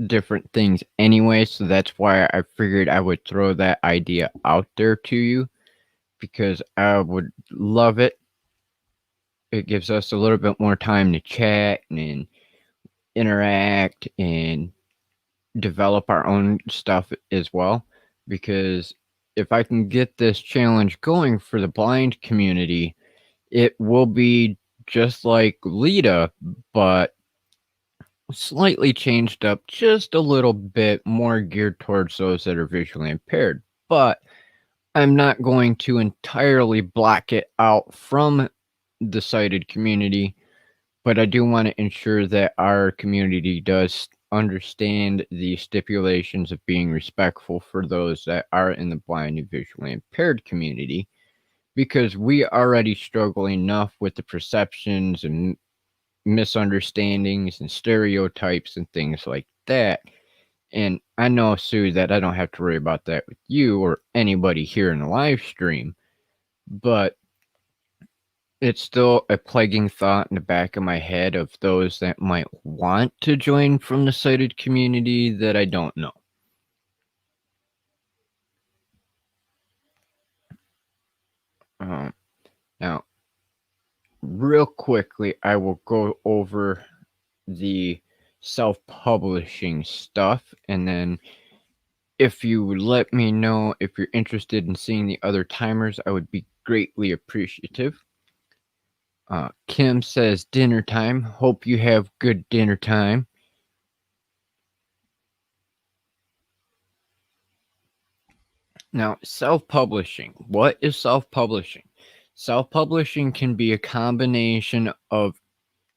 different things anyway, so that's why I figured I would throw that idea out there to you, because I would love it. It gives us a little bit more time to chat and interact and develop our own stuff as well, because if I can get this challenge going for the blind community, it will be just like Lita, but slightly changed up just a little bit, more geared towards those that are visually impaired. But I'm not going to entirely block it out from the sighted community, but I do want to ensure that our community does understand the stipulations of being respectful for those that are in the blind and visually impaired community, because we already struggle enough with the perceptions and misunderstandings and stereotypes and things like that. And I know, Sue, that I don't have to worry about that with you or anybody here in the live stream, but it's still a plaguing thought in the back of my head of those that might want to join from the sighted community that I don't know. Now, real quickly, I will go over the self-publishing stuff, and then if you would let me know if you're interested in seeing the other timers, I would be greatly appreciative. Kim says dinner time. Hope you have good dinner time. Now, self-publishing. What is self-publishing? Self-publishing can be a combination of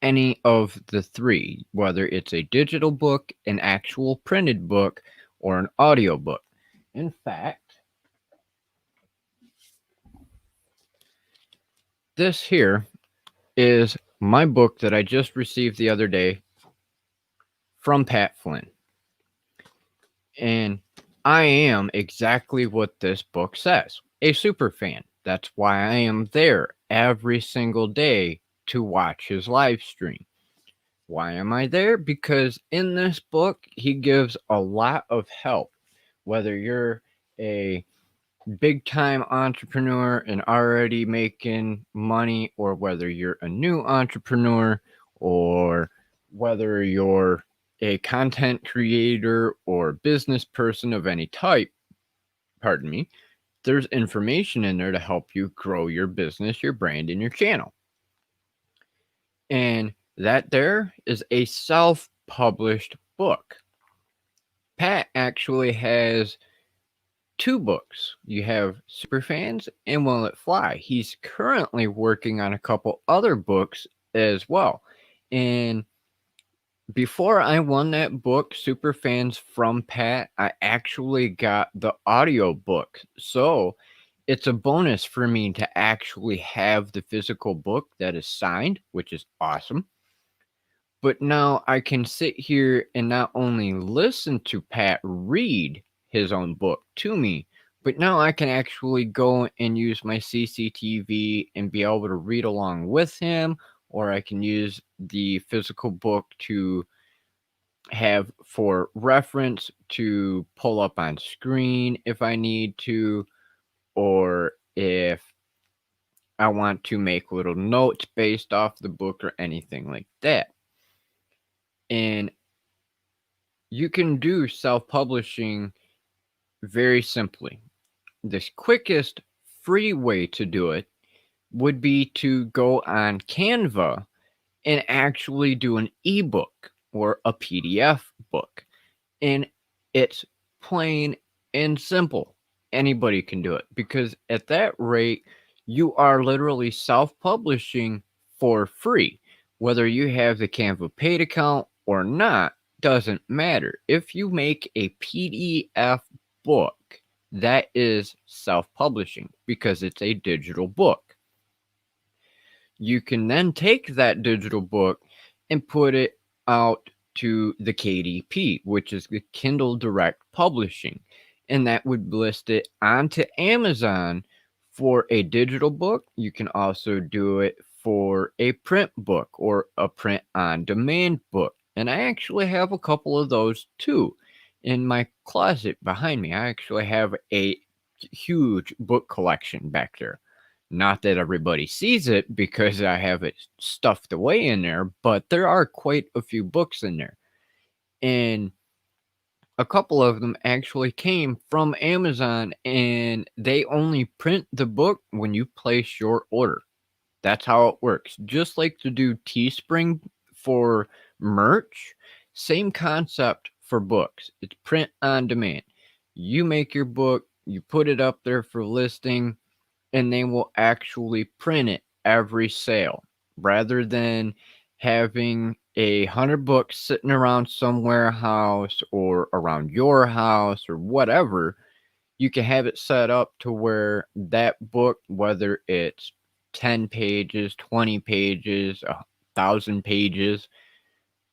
any of the three, whether it's a digital book, an actual printed book, or an audio book. In fact, this here is my book that I just received the other day from Pat Flynn. And I am exactly what this book says, a super fan. That's why I am there every single day to watch his live stream. Why am I there? Because in this book, he gives a lot of help. Whether you're a big time entrepreneur and already making money, or whether you're a new entrepreneur, or whether you're a content creator or business person of any type, pardon me, there's information in there to help you grow your business, your brand, and your channel. And that there is a self-published book. Pat actually has two books. You have Superfans and Will It Fly. He's currently working on a couple other books as well. And before I won that book, Superfans from Pat, I actually got the audio book. So it's a bonus for me to actually have the physical book that is signed, which is awesome. But now I can sit here and not only listen to Pat read his own book to me, but now I can actually go and use my CCTV and be able to read along with him, or I can use the physical book to have for reference to pull up on screen if I need to, or if I want to make little notes based off the book or anything like that. And you can do self-publishing very simply. The quickest free way to do it would be to go on Canva and actually do an ebook or a PDF book. And it's plain and simple. Anybody can do it, because at that rate, you are literally self-publishing for free. Whether you have the Canva paid account or not doesn't matter. If you make a PDF book, that is self-publishing because it's a digital book. You can then take that digital book and put it out to the KDP, which is the Kindle Direct Publishing, and that would list it onto Amazon for a digital book. You can also do it for a print book or a print on demand book. And I actually have a couple of those too in my closet behind me. I actually have a huge book collection back there. Not that everybody sees it because I have it stuffed away in there, but there are quite a few books in there. And a couple of them actually came from Amazon, and they only print the book when you place your order. That's how it works. Just like to do Teespring for merch, same concept for books. It's print on demand. You make your book, you put it up there for listing, and they will actually print it every sale, rather than having 100 books sitting around some warehouse or around your house or whatever. You can have it set up to where that book, whether it's 10 pages, 20 pages, 1,000 pages,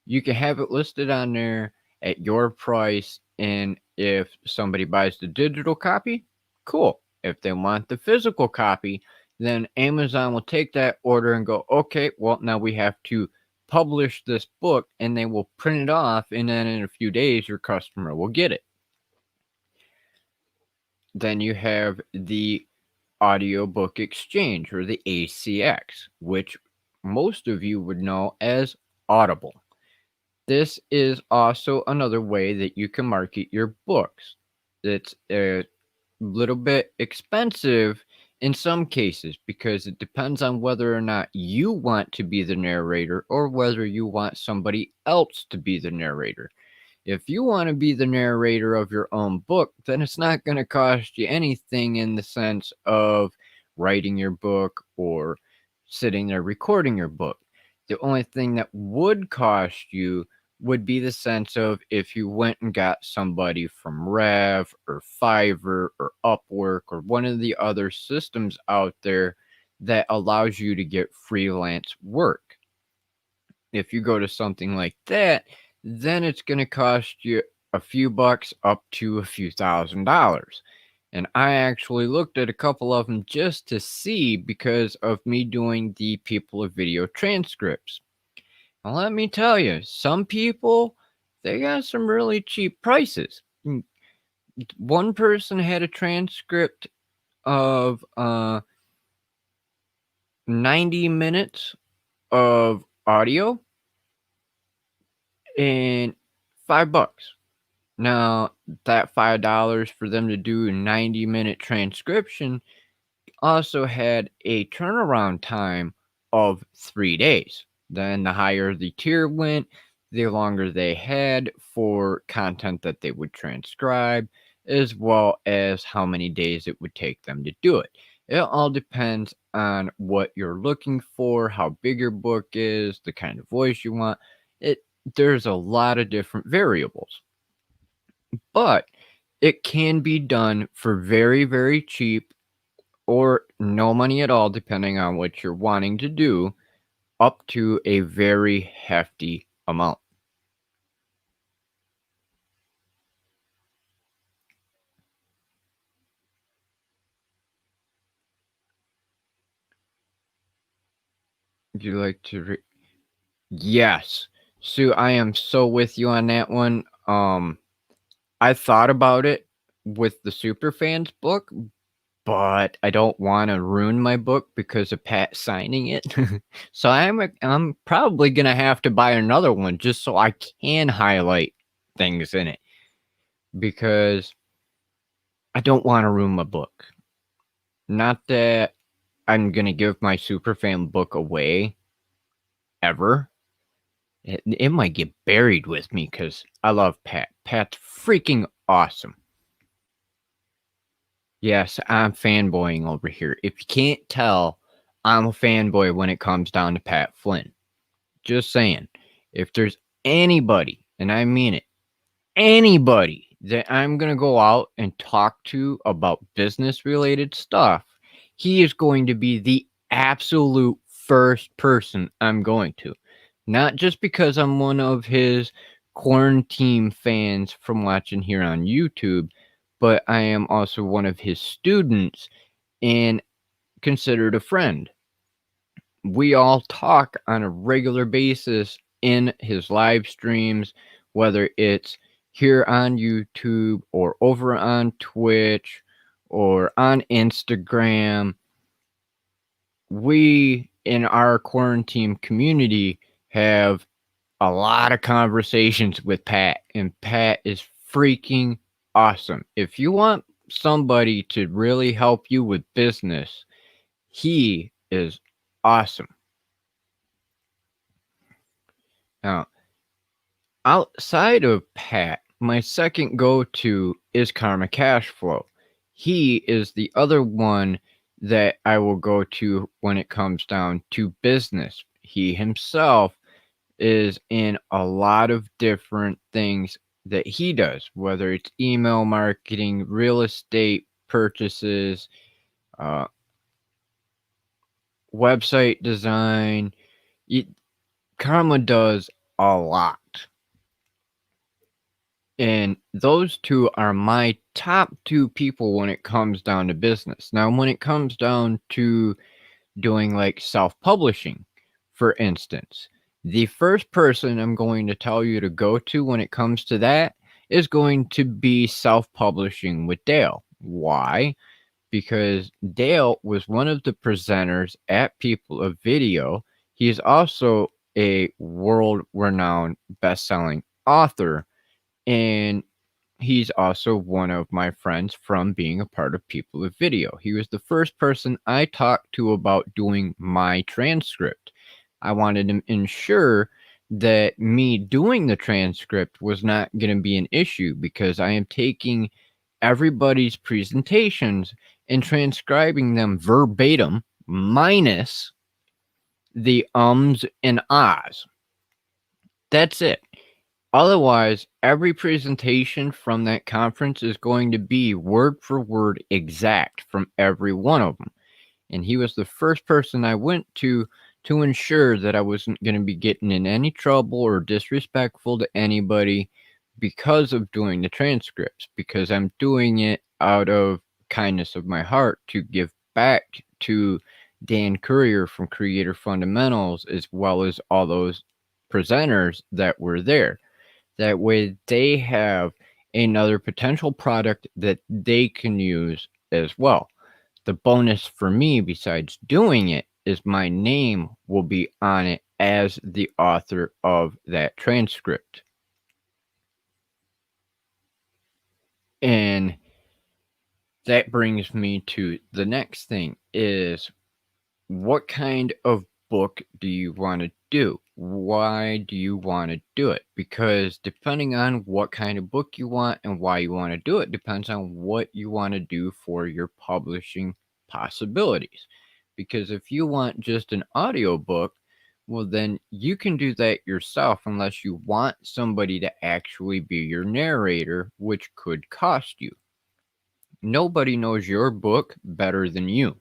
you can have it listed on there at your price. And if somebody buys the digital copy, cool. If they want the physical copy, then Amazon will take that order and go, okay, well, now we have to publish this book, and they will print it off, and then in a few days, your customer will get it. Then you have the Audiobook Exchange, or the ACX, which most of you would know as Audible. This is also another way that you can market your books. It's a little bit expensive in some cases because it depends on whether or not you want to be the narrator or whether you want somebody else to be the narrator. If you want to be the narrator of your own book, then it's not going to cost you anything in the sense of writing your book or sitting there recording your book. The only thing that would cost you would be the sense of if you went and got somebody from Rev or Fiverr or Upwork or one of the other systems out there that allows you to get freelance work. If you go to something like that, then it's going to cost you a few bucks up to a few $1,000s. And I actually looked at a couple of them just to see because of me doing the People of Video transcripts. Now, let me tell you, some people, they got some really cheap prices. One person had a transcript of 90 minutes of audio and $5. Now, that $5 for them to do a 90-minute transcription also had a turnaround time of 3 days. Then the higher the tier went, the longer they had for content that they would transcribe, as well as how many days it would take them to do it. It all depends on what you're looking for, how big your book is, the kind of voice you want. There's a lot of different variables. But it can be done for very, very cheap or no money at all, depending on what you're wanting to do, up to a very hefty amount. Would you like to Yes. Sue, I am so with you on that one. I thought about it with the Superfans book, but I don't want to ruin my book because of Pat signing it. So I'm probably going to have to buy another one just so I can highlight things in it because I don't want to ruin my book. Not that I'm going to give my Superfan book away ever. It might get buried with me because I love Pat. Pat's freaking awesome. Yes, I'm fanboying over here. If you can't tell, I'm a fanboy when it comes down to Pat Flynn. Just saying. If there's anybody, and I mean it, anybody that I'm going to go out and talk to about business related stuff, he is going to be the absolute first person I'm going to. Not just because I'm one of his quarantine fans from watching here on YouTube, but I am also one of his students and considered a friend. We all talk on a regular basis in his live streams, whether it's here on YouTube or over on Twitch or on Instagram. We in our quarantine community have a lot of conversations with Pat, and Pat is freaking awesome. If you want somebody to really help you with business, he is awesome. Now, outside of Pat, my second go-to is Karma Cashflow. He is the other one that I will go to when it comes down to business. He himself is in a lot of different things that he does, whether it's email marketing, real estate purchases, website design. Karma does a lot. And those two are my top two people when it comes down to business. Now, when it comes down to doing like self publishing, for instance, the first person I'm going to tell you to go to when it comes to that is going to be self publishing with Dale. Why? Because Dale was one of the presenters at People of Video. He is also a world renowned best selling author, and he's also one of my friends from being a part of People of Video. He was the first person I talked to about doing my transcript. I wanted to ensure that me doing the transcript was not going to be an issue because I am taking everybody's presentations and transcribing them verbatim minus the ums and ahs. That's it. Otherwise, every presentation from that conference is going to be word for word exact from every one of them. And he was the first person I went to ensure that I wasn't going to be getting in any trouble or disrespectful to anybody because of doing the transcripts, because I'm doing it out of kindness of my heart to give back to Dan Courier from Creator Fundamentals, as well as all those presenters that were there. That way they have another potential product that they can use as well. The bonus for me, besides doing it, is my name will be on it as the author of that transcript. And that brings me to the next thing is, what kind of book do you want to do? Why do you want to do it? Because depending on what kind of book you want and why you want to do it depends on what you want to do for your publishing possibilities. Because if you want just an audiobook, well, then you can do that yourself unless you want somebody to actually be your narrator, which could cost you. Nobody knows your book better than you.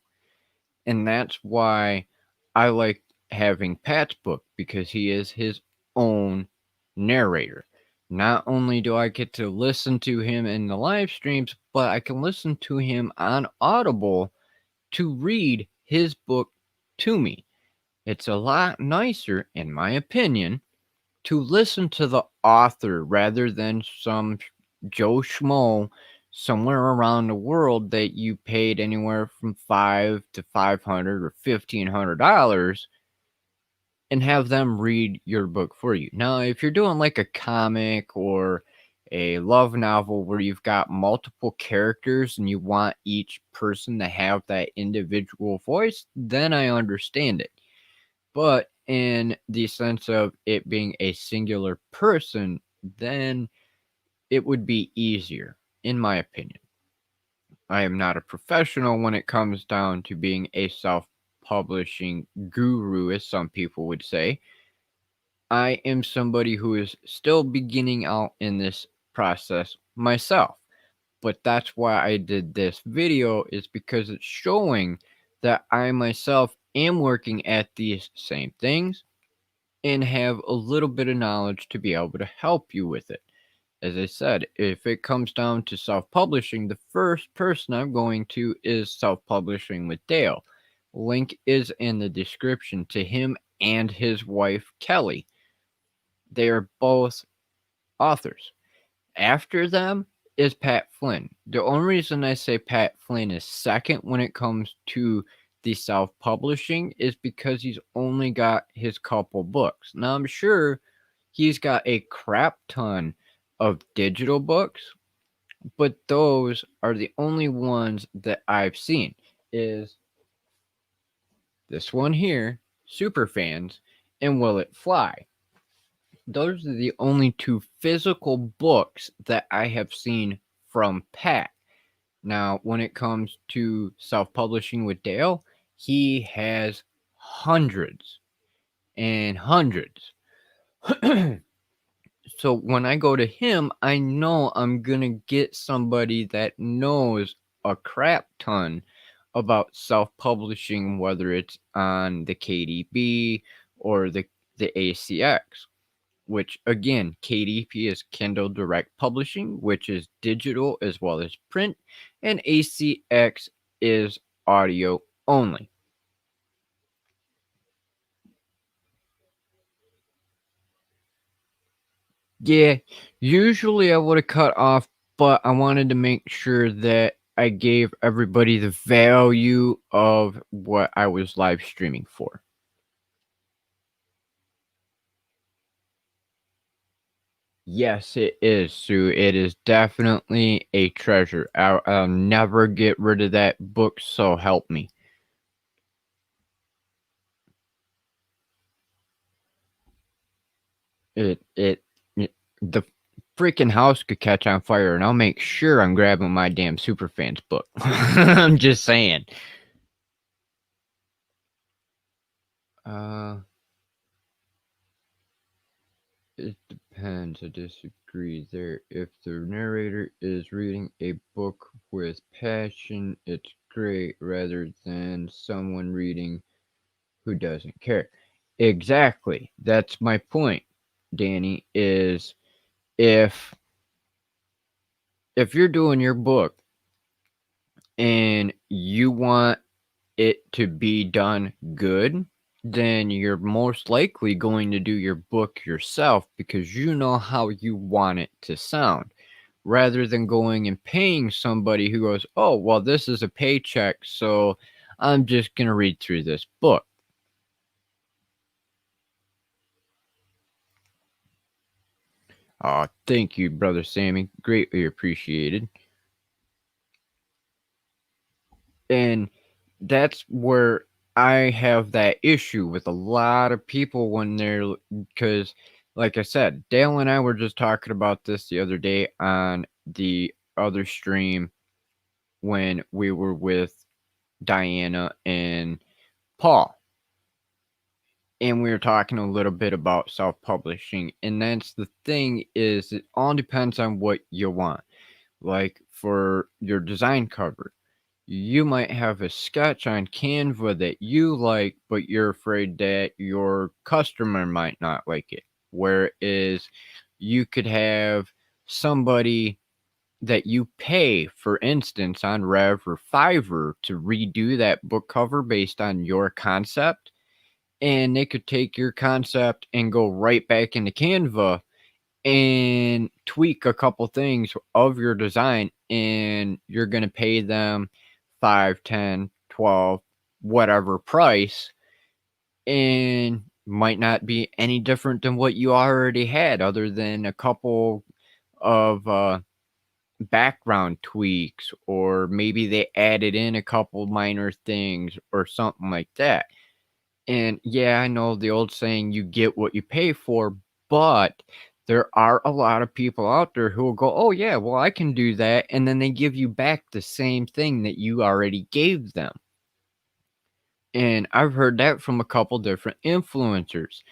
And that's why I like having Pat's book, because he is his own narrator. Not only do I get to listen to him in the live streams, but I can listen to him on Audible to read his book to me. It's a lot nicer, in my opinion, to listen to the author rather than some Joe Schmo somewhere around the world that you paid anywhere from $500 to $500 or $1,500 and have them read your book for you. Now, if you're doing like a comic or a love novel where you've got multiple characters and you want each person to have that individual voice, then I understand it. But in the sense of it being a singular person, then it would be easier, in my opinion. I am not a professional when it comes down to being a self-publishing guru, as some people would say. I am somebody who is still beginning out in this process myself. But that's why I did this video, is because it's showing that I myself am working at these same things and have a little bit of knowledge to be able to help you with it. As I said, if it comes down to self-publishing, the first person I'm going to is self-publishing with Dale. Link is in the description to him and his wife, Kelli. They are both authors. After them is Pat Flynn. The only reason I say Pat Flynn is second when it comes to the self-publishing is because he's only got his couple books. Now, I'm sure he's got a crap ton of digital books, but those are the only ones that I've seen. Is this one here, Superfans, and Will It Fly. Those are the only two physical books that I have seen from Pat. Now, when it comes to self-publishing with Dale, he has hundreds and hundreds. So when I go to him, I know I'm going to get somebody that knows a crap ton about self-publishing, whether it's on the KDB or the ACX. which again, KDP is Kindle Direct Publishing, which is digital as well as print, and ACX is audio only. Yeah, usually I would have cut off, but I wanted to make sure that I gave everybody the value of what I was live streaming for. Yes, it is, Sue. It is definitely a treasure. I'll never get rid of that book, so help me. The freaking house could catch on fire, and I'll make sure I'm grabbing my damn Superfans book. I'm just saying. It depends. I disagree there. If the narrator is reading a book with passion, it's great, rather than someone reading who doesn't care. Exactly. That's my point, Danny, is if you're doing your book and you want it to be done good, then you're most likely going to do your book yourself because you know how you want it to sound, rather than going and paying somebody who goes, oh, well, this is a paycheck, so I'm just going to read through this book. Thank you, Brother Sammy. Greatly appreciated. And that's where I have that issue with a lot of people when they're, because like I said, Dale and I were just talking about this the other day on the other stream when we were with Diana and Paul. And we were talking a little bit about self-publishing. And that's the thing, is it all depends on what you want. Like for your design cover, you might have a sketch on Canva that you like, but you're afraid that your customer might not like it. Whereas you could have somebody that you pay, for instance, on Rev or Fiverr to redo that book cover based on your concept. And they could take your concept and go right back into Canva and tweak a couple things of your design, and you're going to pay them 5, 10, 12, whatever price, and might not be any different than what you already had, other than a couple of background tweaks, or maybe they added in a couple minor things or something like that. And yeah, I know the old saying, you get what you pay for, but there are a lot of people out there who will go, oh yeah, well, I can do that. And then they give you back the same thing that you already gave them. And I've heard that from a couple different influencers,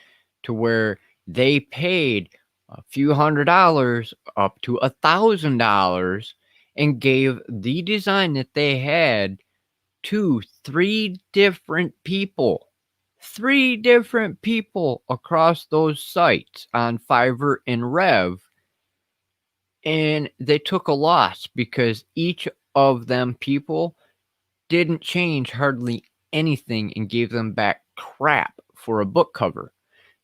to where they paid a few $100s up to $1,000 and gave the design that they had to 3 different people. 3 different people across those sites on Fiverr and Rev. And they took a loss because each of them people didn't change hardly anything and gave them back crap for a book cover.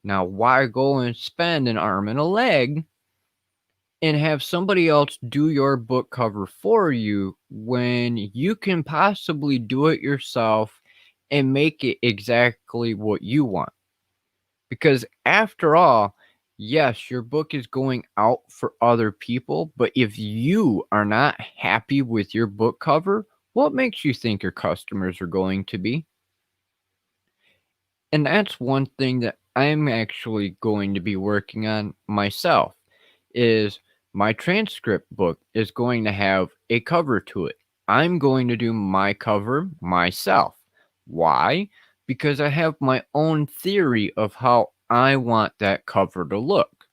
Now, why go and spend an arm and a leg and have somebody else do your book cover for you when you can possibly do it yourself and make it exactly what you want? Because after all, yes, your book is going out for other people, but if you are not happy with your book cover, what makes you think your customers are going to be? And that's one thing that I'm actually going to be working on myself, is my transcript book is going to have a cover to it. I'm going to do my cover myself. Why? Because I have my own theory of how I want that cover to look.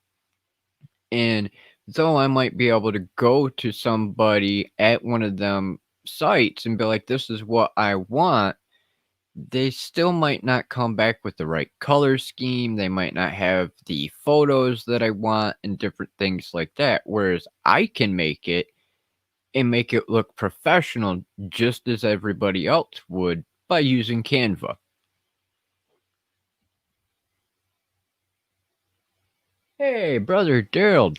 And though I might be able to go to somebody at one of them sites and be like, this is what I want, they still might not come back with the right color scheme. They might not have the photos that I want and different things like that. Whereas I can make it and make it look professional just as everybody else would by using Canva. Hey, brother Daryl,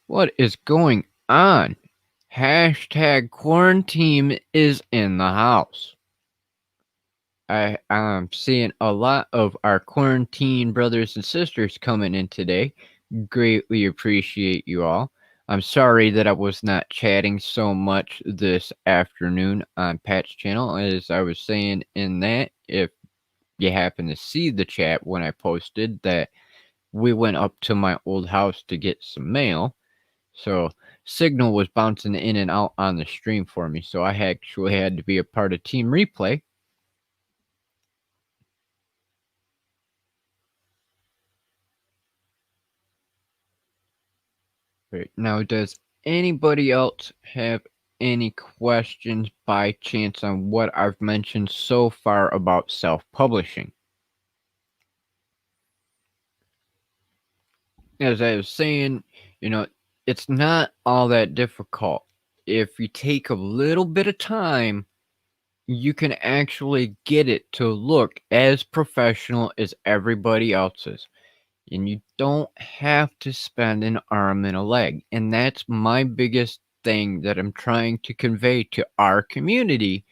what is going on? Hashtag quarantine is in the house. I'm seeing a lot of our quarantine brothers and sisters coming in today. Greatly appreciate you all. I'm sorry that I was not chatting so much this afternoon on Pat's channel. As I was saying in that, if you happen to see the chat when I posted that we went up to my old house to get some mail. So signal was bouncing in and out on the stream for me. So I actually had to be a part of Team Replay. Right. Now, does anybody else have any questions by chance on what I've mentioned so far about self-publishing? As I was saying, it's not all that difficult. If you take a little bit of time, you can actually get it to look as professional as everybody else's. And you don't have to spend an arm and a leg. And that's my biggest thing that I'm trying to convey to our community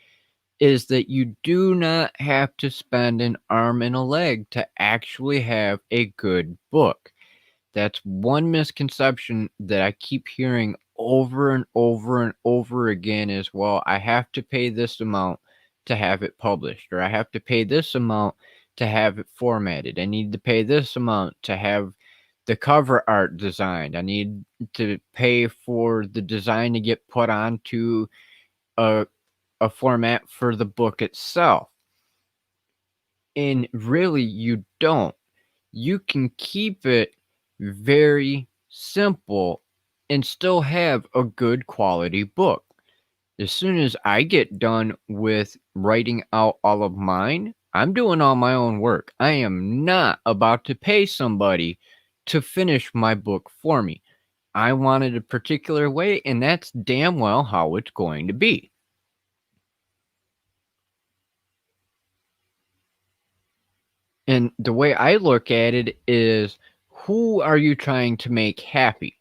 is that you do not have to spend an arm and a leg to actually have a good book. That's one misconception that I keep hearing over and over and over again is, well, I have to pay this amount to have it published, or I have to pay this amount to have it formatted. I need to pay this amount to have the cover art designed. I need to pay for the design to get put onto a, a format for the book itself. And really, you don't. You can keep it very simple and still have a good quality book. As soon as I get done with writing out all of mine, I'm doing all my own work. I am not about to pay somebody to finish my book for me. I want it a particular way, and that's damn well how it's going to be. And the way I look at it is, who are you trying to make happy?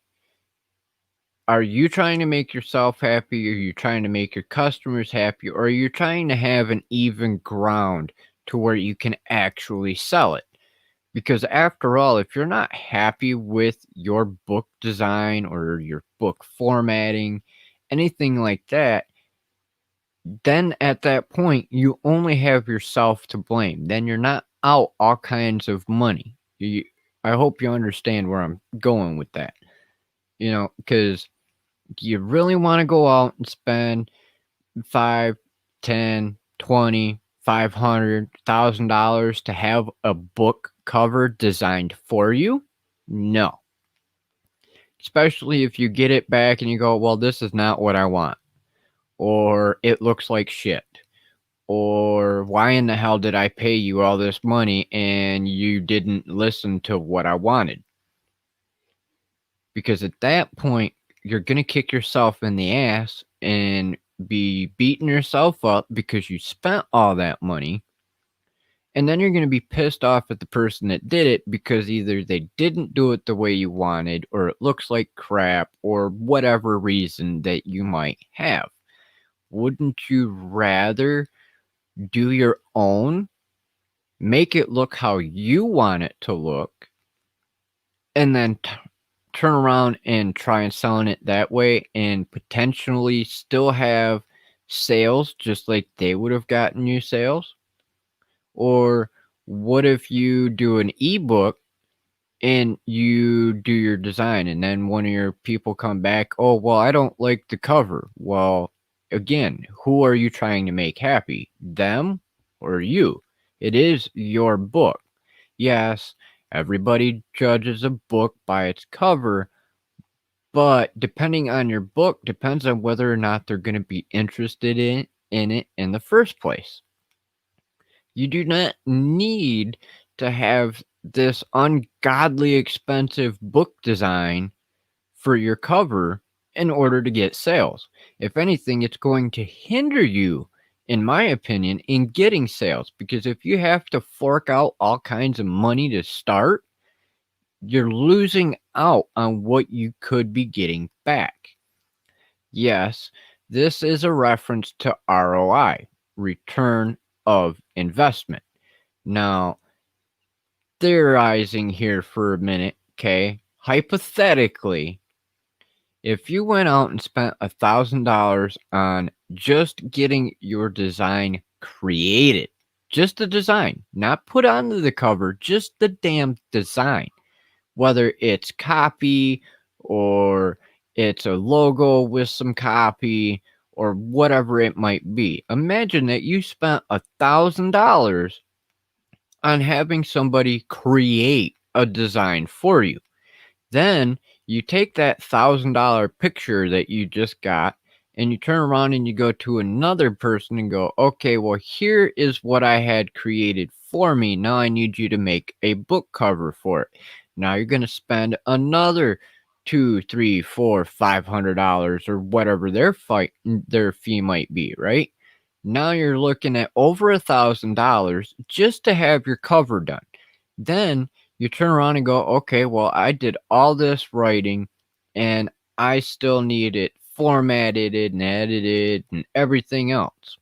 Are you trying to make yourself happy? Are you trying to make your customers happy? Or are you trying to have an even ground to where you can actually sell it? Because after all, if you're not happy with your book design or your book formatting, anything like that, then at that point, you only have yourself to blame. Then you're not out all kinds of money. I hope you understand where I'm going with that. Because do you really want to go out and spend 5, 10, 20, $500,000 to have a book cover designed for you? No. Especially if you get it back and you go, well, this is not what I want. Or it looks like shit. Or why in the hell did I pay you all this money and you didn't listen to what I wanted? Because at that point, you're going to kick yourself in the ass and be beating yourself up because you spent all that money. And then you're going to be pissed off at the person that did it because either they didn't do it the way you wanted, or it looks like crap, or whatever reason that you might have. Wouldn't you rather do your own, make it look how you want it to look, and then turn around and try and selling it that way and potentially still have sales just like they would have gotten you sales? Or what if you do an ebook and you do your design and then one of your people come back, oh, well, I don't like the cover. Well, again, who are you trying to make happy? Them or you? It is your book. Yes, everybody judges a book by its cover, but depending on your book depends on whether or not they're going to be interested in it in the first place. You do not need to have this ungodly expensive book design for your cover in order to get sales. If anything, it's going to hinder you, in my opinion, in getting sales, because if you have to fork out all kinds of money to start, you're losing out on what you could be getting back. Yes, this is a reference to ROI, return of investment. Now, theorizing here for a minute, okay? Hypothetically, if you went out and spent $1,000 on just getting your design created, just the design, not put onto the cover, just the damn design, whether it's copy or it's a logo with some copy or whatever it might be. Imagine that you spent $1,000 on having somebody create a design for you. Then you take that $1,000 picture that you just got and you turn around and you go to another person and go, okay, well, here is what I had created for me. Now I need you to make a book cover for it. Now you're going to spend another $200, $300, $400, $500 or whatever their fee might be, right? Now you're looking at over $1,000 just to have your cover done. Then you turn around and go, okay, well, I did all this writing and I still need it formatted and edited and everything else.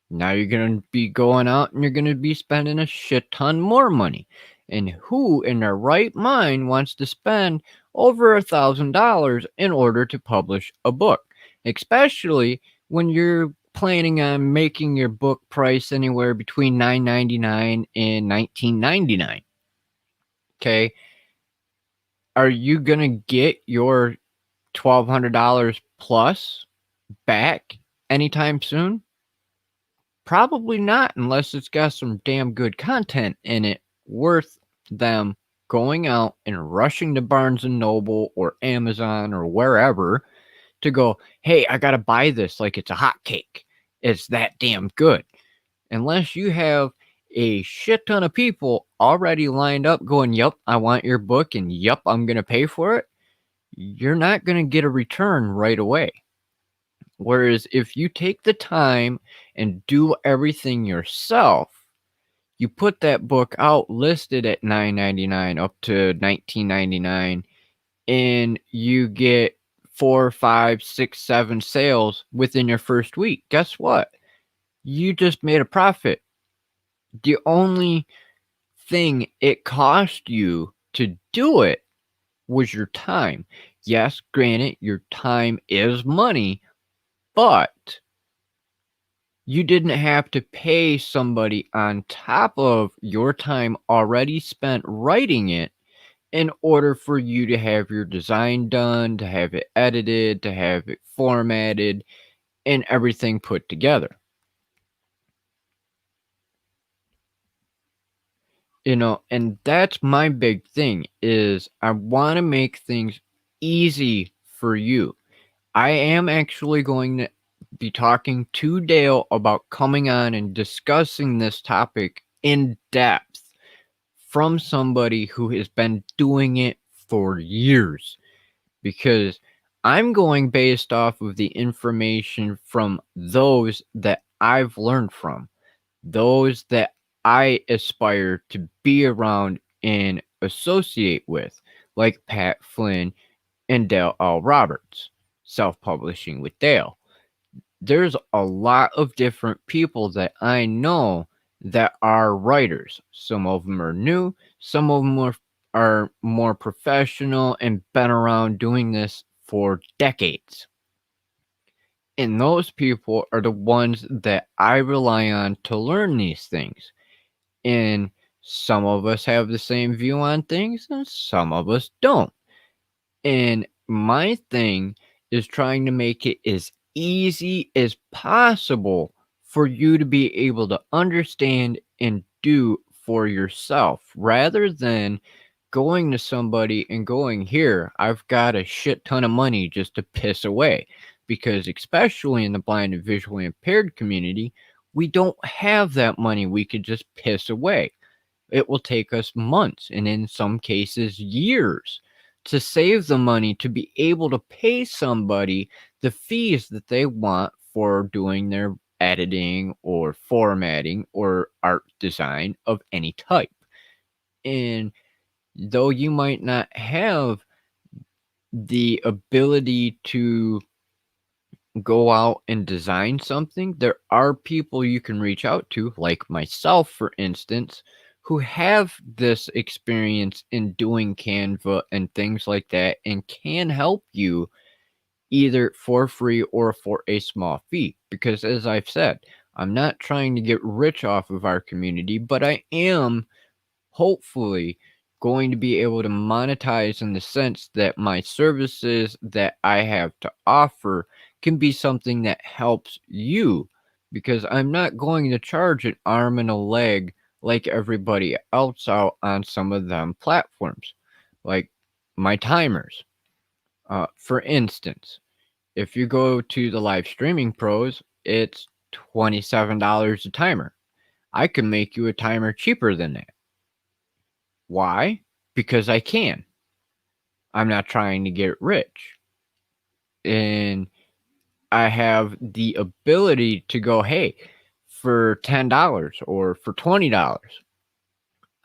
Now you're going to be going out and you're going to be spending a shit ton more money. And who in their right mind wants to spend over $1,000 in order to publish a book? Especially when you're planning on making your book price anywhere between $9.99 and $19.99. Okay. Are you going to get your $1,200 plus back anytime soon? Probably not, unless it's got some damn good content in it worth them going out and rushing to Barnes and Noble or Amazon or wherever to go, hey, I got to buy this like it's a hotcake. It's that damn good. Unless you have a shit ton of people already lined up going, yep, I want your book and yep, I'm going to pay for it, you're not going to get a return right away. Whereas if you take the time and do everything yourself, you put that book out listed at $9.99 up to $19.99 and you get 4, 5, 6, 7 sales within your first week. Guess what? You just made a profit. The only thing it cost you to do it was your time. Yes, granted, your time is money, but you didn't have to pay somebody on top of your time already spent writing it in order for you to have your design done, to have it edited, to have it formatted, and everything put together. And that's my big thing is I want to make things easy for you. I am actually going to be talking to Dale about coming on and discussing this topic in depth from somebody who has been doing it for years, because I'm going based off of the information from those that I've learned from, those that I aspire to be around and associate with, like Pat Flynn and Dale L. Roberts, Self-Publishing with Dale. There's a lot of different people that I know that are writers. Some of them are new, some of them are more professional and been around doing this for decades. And those people are the ones that I rely on to learn these things. And some of us have the same view on things and some of us don't. And my thing is trying to make it as easy as possible for you to be able to understand and do for yourself, rather than going to somebody and going, here, I've got a shit ton of money just to piss away. Because especially in the blind and visually impaired community, We don't have that money we could just piss away. It will take us months and in some cases years to save the money to be able to pay somebody the fees that they want for doing their editing or formatting or art design of any type. And though you might not have the ability to go out and design something, there are people you can reach out to, like myself, for instance, who have this experience in doing Canva and things like that and can help you either for free or for a small fee. Because as I've said, I'm not trying to get rich off of our community, but I am hopefully going to be able to monetize in the sense that my services that I have to offer can be something that helps you, because I'm not going to charge an arm and a leg like everybody else out on some of them platforms, like my timers. For instance, if you go to the live streaming pros, it's $27 a timer. I can make you a timer cheaper than that. Why? Because I can. I'm not trying to get rich. And I have the ability to go, hey, for $10 or for $20,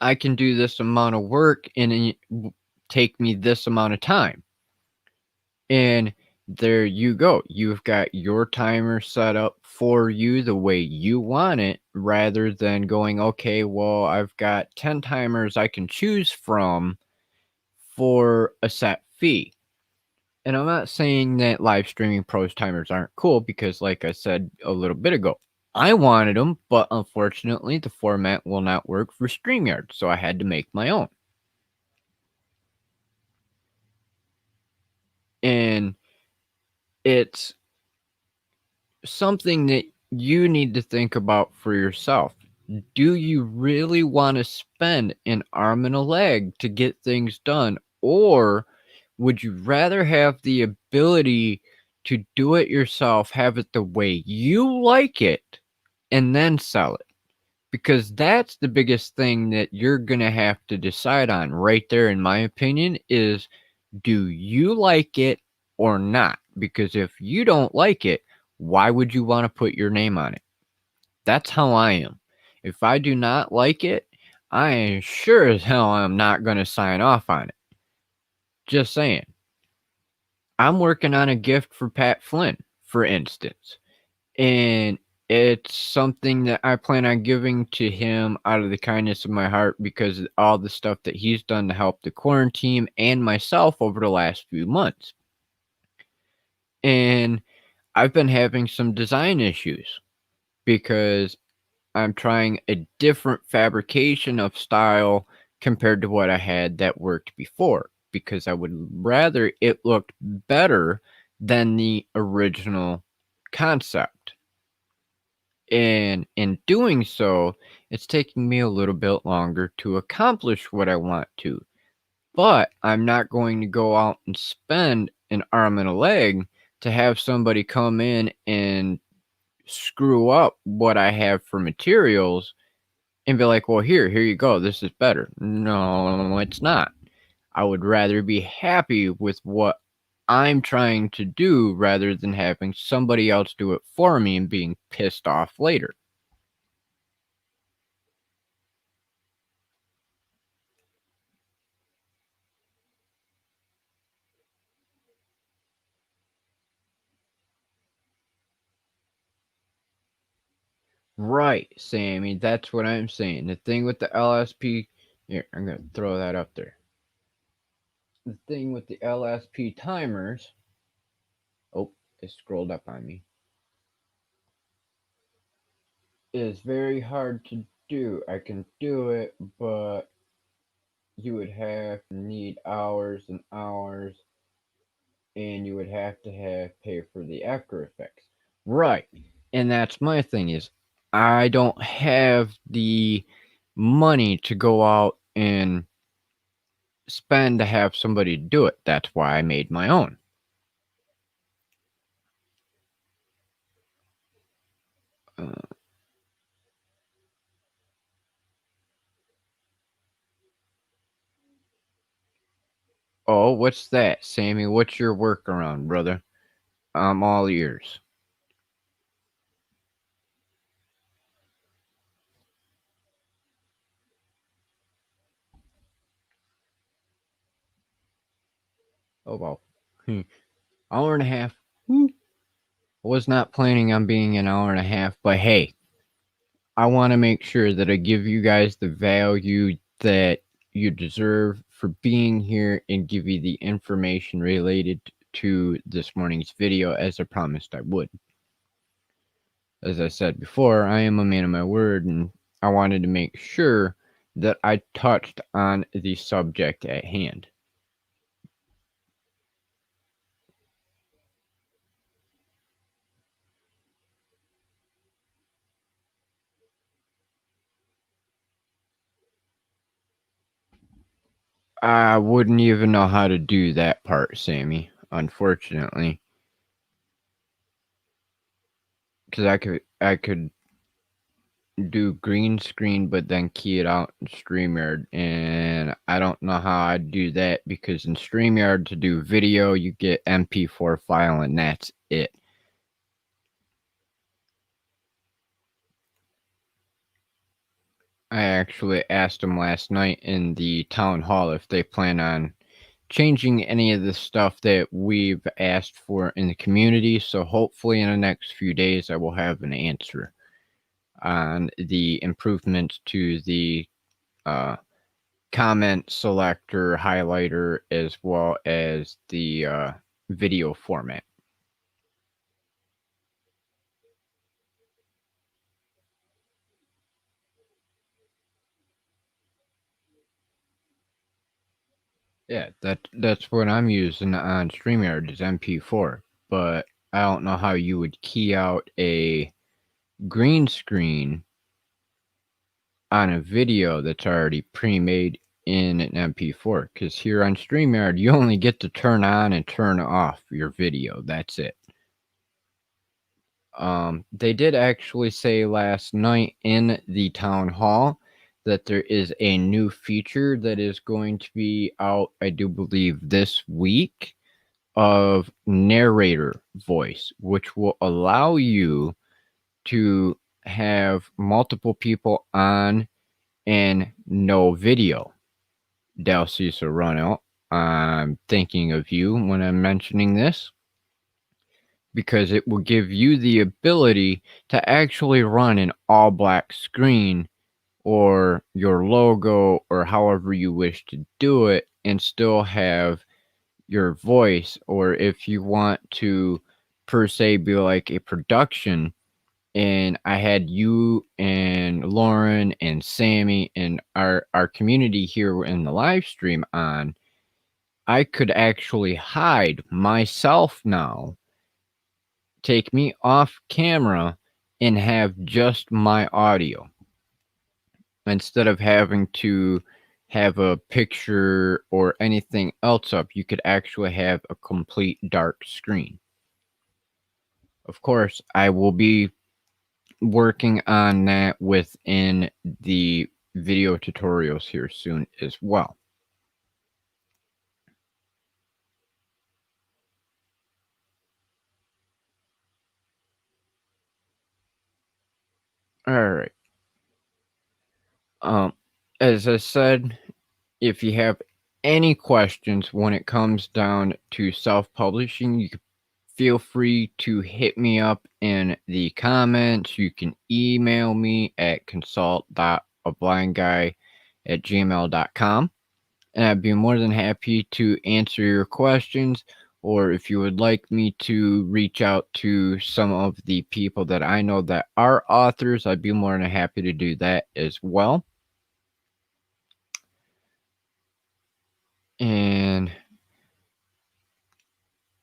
I can do this amount of work and it take me this amount of time. And there you go. You've got your timer set up for you the way you want it, rather than going, okay, well, I've got 10 timers I can choose from for a set fee. And I'm not saying that live streaming pros timers aren't cool, because like I said a little bit ago, I wanted them, but unfortunately the format will not work for StreamYard, so I had to make my own. And it's something that you need to think about for yourself. Do you really want to spend an arm and a leg to get things done? Or would you rather have the ability to do it yourself, have it the way you like it, and then sell it? Because that's the biggest thing that you're going to have to decide on right there, in my opinion, is do you like it or not? Because if you don't like it, why would you want to put your name on it? That's how I am. If I do not like it, I am sure as hell I'm not going to sign off on it. Just saying. I'm working on a gift for Pat Flynn, for instance. And it's something that I plan on giving to him out of the kindness of my heart, because of all the stuff that he's done to help the quarantine and myself over the last few months. And I've been having some design issues because I'm trying a different fabrication of style compared to what I had that worked before, because I would rather it looked better than the original concept. And in doing so, it's taking me a little bit longer to accomplish what I want to. But I'm not going to go out and spend an arm and a leg to have somebody come in and screw up what I have for materials and be like, well, here you go. This is better. No, it's not. I would rather be happy with what I'm trying to do rather than having somebody else do it for me and being pissed off later. Right, Sammy. That's what I'm saying. The thing with the LSP, here, I'm going to throw that up there. The thing with the LSP timers, oh, it scrolled up on me, is very hard to do. I can do it, but you would have to need hours and hours, and you would have to pay for the After Effects. Right. And that's my thing, is I don't have the money to go out and spend to have somebody do it. That's why I made my own. Oh, what's that, Sammy? What's your workaround, brother? I'm all ears. Oh, well. Hour and a half. Was not planning on being an hour and a half, but hey, I want to make sure that I give you guys the value that you deserve for being here and give you the information related to this morning's video as I promised I would. As I said before, I am a man of my word, and I wanted to make sure that I touched on the subject at hand. I wouldn't even know how to do that part, Sammy, unfortunately. Because I could do green screen but then key it out in StreamYard, and I don't know how I'd do that because in StreamYard to do video you get MP4 file and that's it. I actually asked them last night in the town hall if they plan on changing any of the stuff that we've asked for in the community, so hopefully in the next few days I will have an answer on the improvements to the comment selector, highlighter, as well as the video format. Yeah, that's what I'm using on StreamYard is MP4, but I don't know how you would key out a green screen on a video that's already pre-made in an MP4, because here on StreamYard you only get to turn on and turn off your video. That's it. They did actually say last night in the town hall that there is a new feature that is going to be out, I do believe, this week, of narrator voice, which will allow you to have multiple people on and no video. Dalcy Serrano, I'm thinking of you when I'm mentioning this, because it will give you the ability to actually run an all black screen or your logo or however you wish to do it and still have your voice. Or if you want to per se be like a production and I had you and Lauren and Sammy and our community here in the live stream on, I could actually hide myself now, take me off camera, and have just my audio instead of having to have a picture or anything else up. You could actually have a complete dark screen. Of course, I will be working on that within the video tutorials here soon as well. All right. As I said, if you have any questions when it comes down to self-publishing, you can feel free to hit me up in the comments. You can email me at consult.ablindguy@gmail.com, and I'd be more than happy to answer your questions. Or if you would like me to reach out to some of the people that I know that are authors, I'd be more than happy to do that as well. And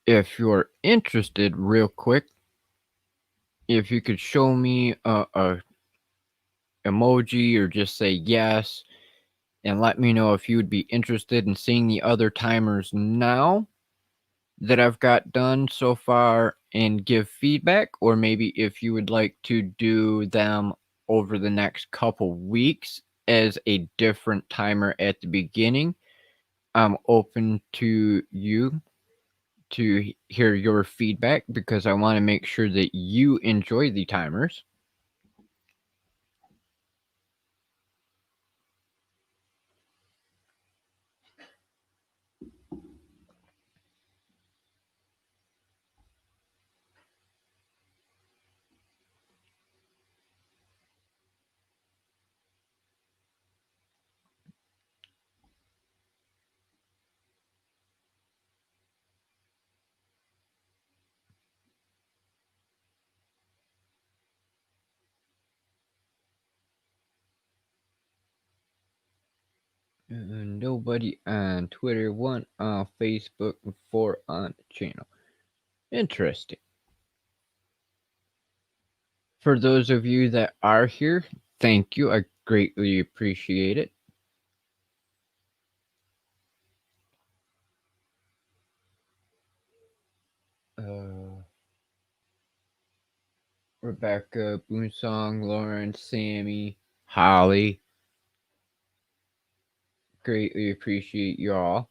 if you're interested, real quick, if you could show me a emoji or just say yes and let me know if you would be interested in seeing the other timers now that I've got done so far and give feedback, or maybe if you would like to do them over the next couple weeks as a different timer at the beginning. I'm open to you to hear your feedback because I want to make sure that you enjoy the timers. Nobody on Twitter, 1 on Facebook, and 4 on the channel. Interesting. For those of you that are here, thank you. I greatly appreciate it. Rebecca, Boonsong, Lauren, Sammy, Holly. Greatly appreciate y'all.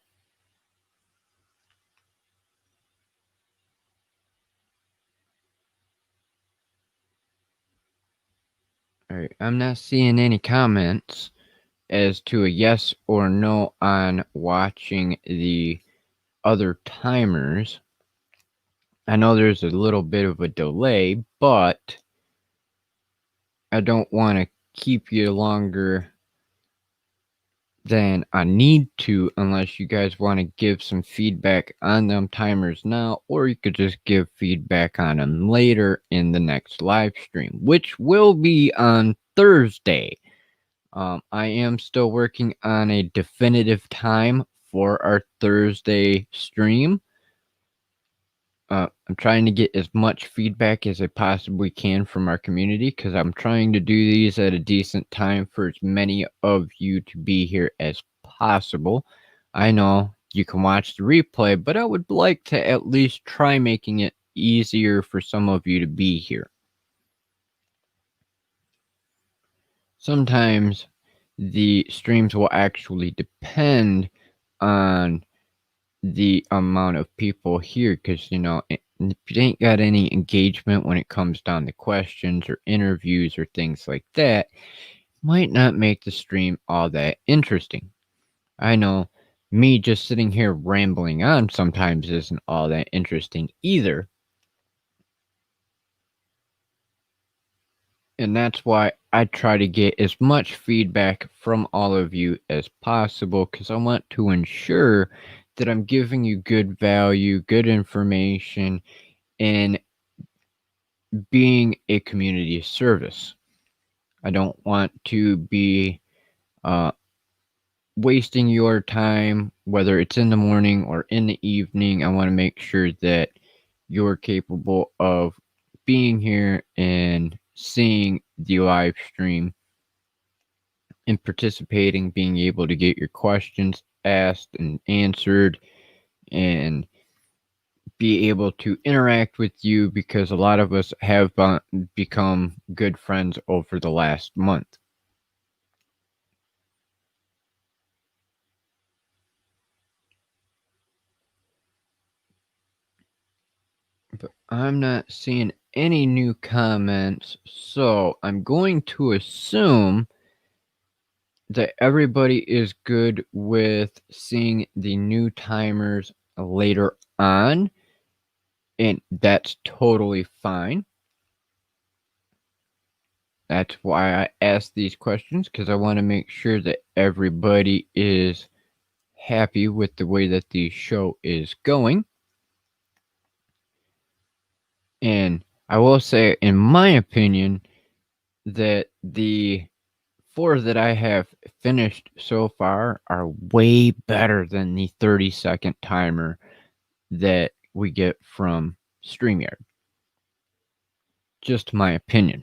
Alright, I'm not seeing any comments as to a yes or no on watching the other timers. I know there's a little bit of a delay, but I don't want to keep you longer than I need to unless you guys want to give some feedback on them timers now, or you could just give feedback on them later in the next live stream, which will be on Thursday. I am still working on a definitive time for our Thursday stream. I'm trying to get as much feedback as I possibly can from our community because I'm trying to do these at a decent time for as many of you to be here as possible. I know you can watch the replay, but I would like to at least try making it easier for some of you to be here. Sometimes the streams will actually depend on the amount of people here because, you know, if you ain't got any engagement when it comes down to questions or interviews or things like that, might not make the stream all that interesting. I know me just sitting here rambling on sometimes isn't all that interesting either. And that's why I try to get as much feedback from all of you as possible because I want to ensure that I'm giving you good value, good information, and being a community service. I don't want to be wasting your time, whether it's in the morning or in the evening. I want to make sure that you're capable of being here and seeing the live stream and participating, being able to get your questions asked and answered, and be able to interact with you because a lot of us have become good friends over the last month. But I'm not seeing any new comments, so I'm going to assume that everybody is good with seeing the new timers later on, and that's totally fine. That's why I ask these questions, because I want to make sure that everybody is happy with the way that the show is going. And I will say, in my opinion, that the 4 that I have finished so far are way better than the 30-second timer that we get from StreamYard. Just my opinion.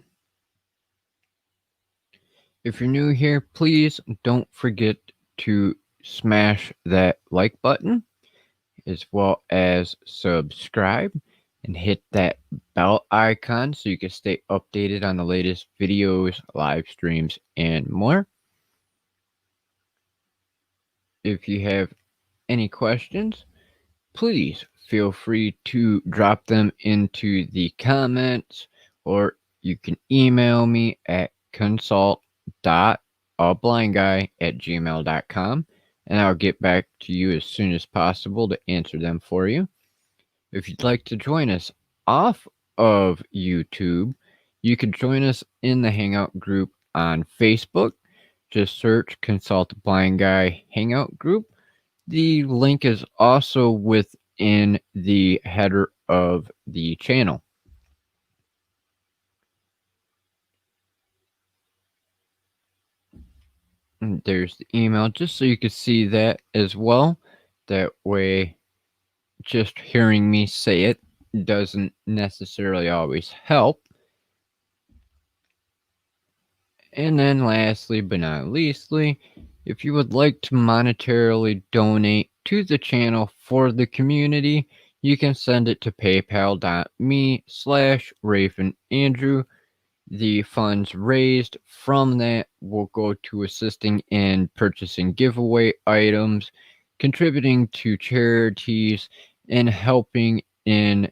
If you're new here, please don't forget to smash that like button as well as subscribe and hit that bell icon so you can stay updated on the latest videos, live streams, and more. If you have any questions, please feel free to drop them into the comments, or you can email me at consult.ablindguy@gmail.com, and I'll get back to you as soon as possible to answer them for you. If you'd like to join us off of YouTube, you can join us in the Hangout group on Facebook. Just search Consult Blind Guy Hangout group. The link is also within the header of the channel. And there's the email, just so you can see that as well. That way, just hearing me say it doesn't necessarily always help. And then lastly, but not leastly, if you would like to monetarily donate to the channel for the community, you can send it to paypal.me/RafenAndrew. The funds raised from that will go to assisting in purchasing giveaway items, contributing to charities, and helping in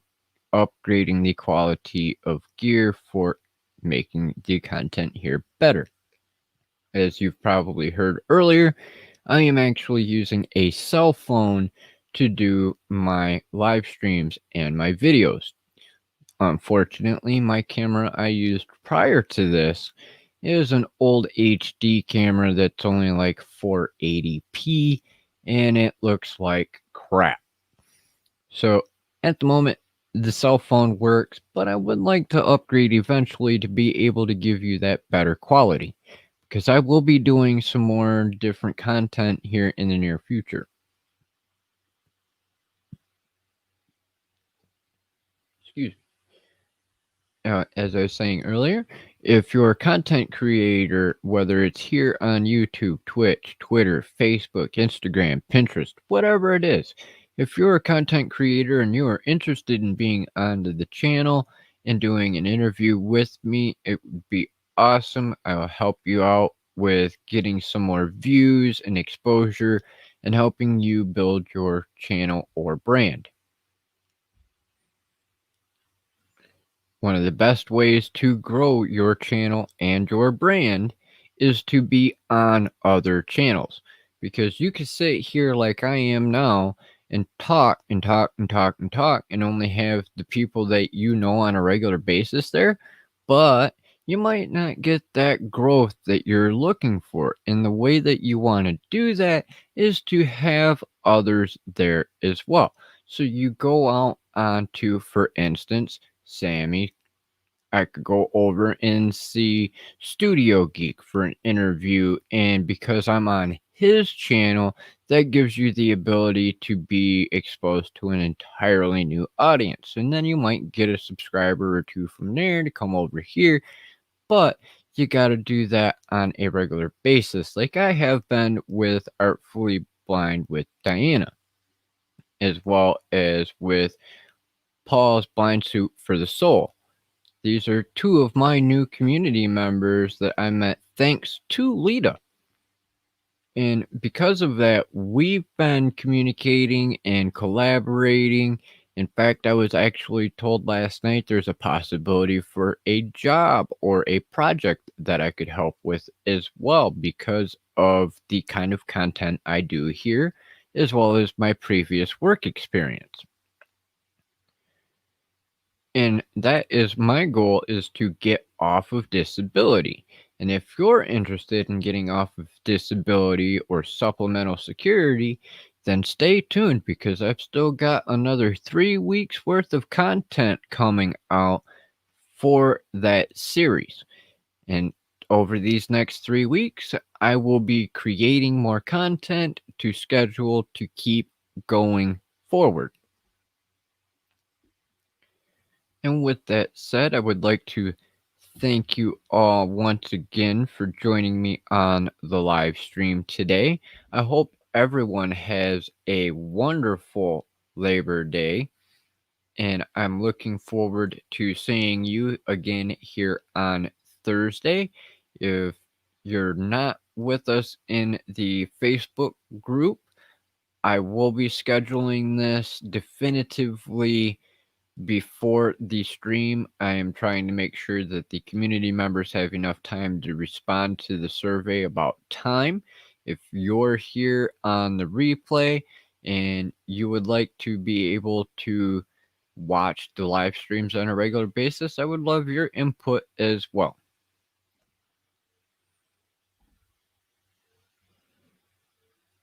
upgrading the quality of gear for making the content here better. As you've probably heard earlier, I am actually using a cell phone to do my live streams and my videos. Unfortunately, my camera I used prior to this is an old HD camera that's only like 480p, and it looks like crap. So at the moment, the cell phone works, but I would like to upgrade eventually to be able to give you that better quality, because I will be doing some more different content here in the near future. Excuse me. As I was saying earlier, if you're a content creator, whether it's here on YouTube, Twitch, Twitter, Facebook, Instagram, Pinterest, whatever it is, if you're a content creator and you are interested in being on the channel and doing an interview with me, it would be awesome. I will help you out with getting some more views and exposure and helping you build your channel or brand. One of the best ways to grow your channel and your brand is to be on other channels, because you can sit here like I am now and talk and talk and talk and talk and only have the people that you know on a regular basis there, but you might not get that growth that you're looking for. And the way that you want to do that is to have others there as well. So you go out onto, for instance, Sammy. I could go over and see Studio Geek for an interview, and because I'm on his channel, that gives you the ability to be exposed to an entirely new audience. And then you might get a subscriber or two from there to come over here, but you got to do that on a regular basis, like I have been with Artfully Blind with Diana, as well as with Paul's Blind Suit for the Soul. These are two of my new community members that I met thanks to Lita. And because of that, we've been communicating and collaborating. In fact, I was actually told last night there's a possibility for a job or a project that I could help with as well, because of the kind of content I do here, as well as my previous work experience. And that is my goal, is to get off of disability. And if you're interested in getting off of disability or supplemental security, then stay tuned, because I've still got another 3 weeks worth of content coming out for that series. And over these next 3 weeks, I will be creating more content to schedule to keep going forward. And with that said, I would like to thank you all once again for joining me on the live stream today. I hope everyone has a wonderful Labor Day, and I'm looking forward to seeing you again here on Thursday. If you're not with us in the Facebook group, I will be scheduling this definitively before the stream. I am trying to make sure that the community members have enough time to respond to the survey about time. If you're here on the replay and you would like to be able to watch the live streams on a regular basis, I would love your input as well.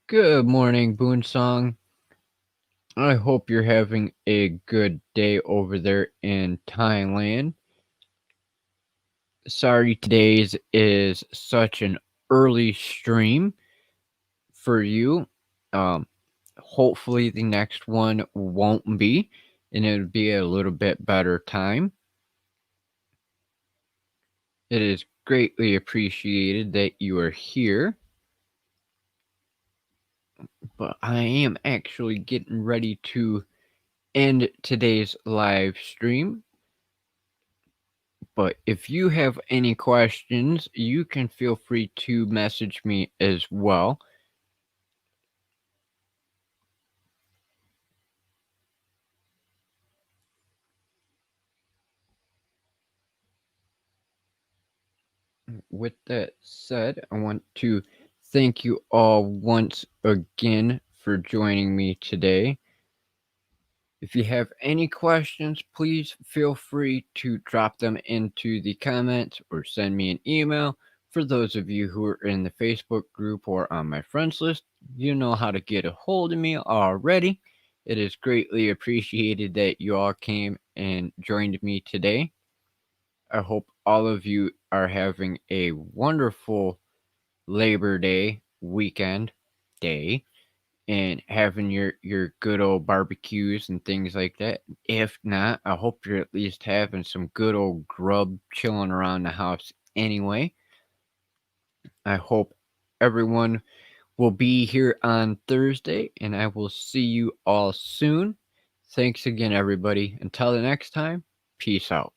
Good morning, Boonsong. I hope you're having a good day over there in Thailand. Sorry today's is such an early stream for you. Hopefully the next one won't be, and it'll be a little bit better time. It is greatly appreciated that you are here. But I am actually getting ready to end today's live stream. But if you have any questions, you can feel free to message me as well. With that said, I want to thank you all once again for joining me today. If you have any questions, please feel free to drop them into the comments or send me an email. For those of you who are in the Facebook group or on my friends list, you know how to get a hold of me already. It is greatly appreciated that you all came and joined me today. I hope all of you are having a wonderful Labor Day weekend day and having your good old barbecues and things like that. If not, I hope you're at least having some good old grub chilling around the house anyway. I hope everyone will be here on Thursday, and I will see you all soon. Thanks again, everybody. Until the next time, peace out.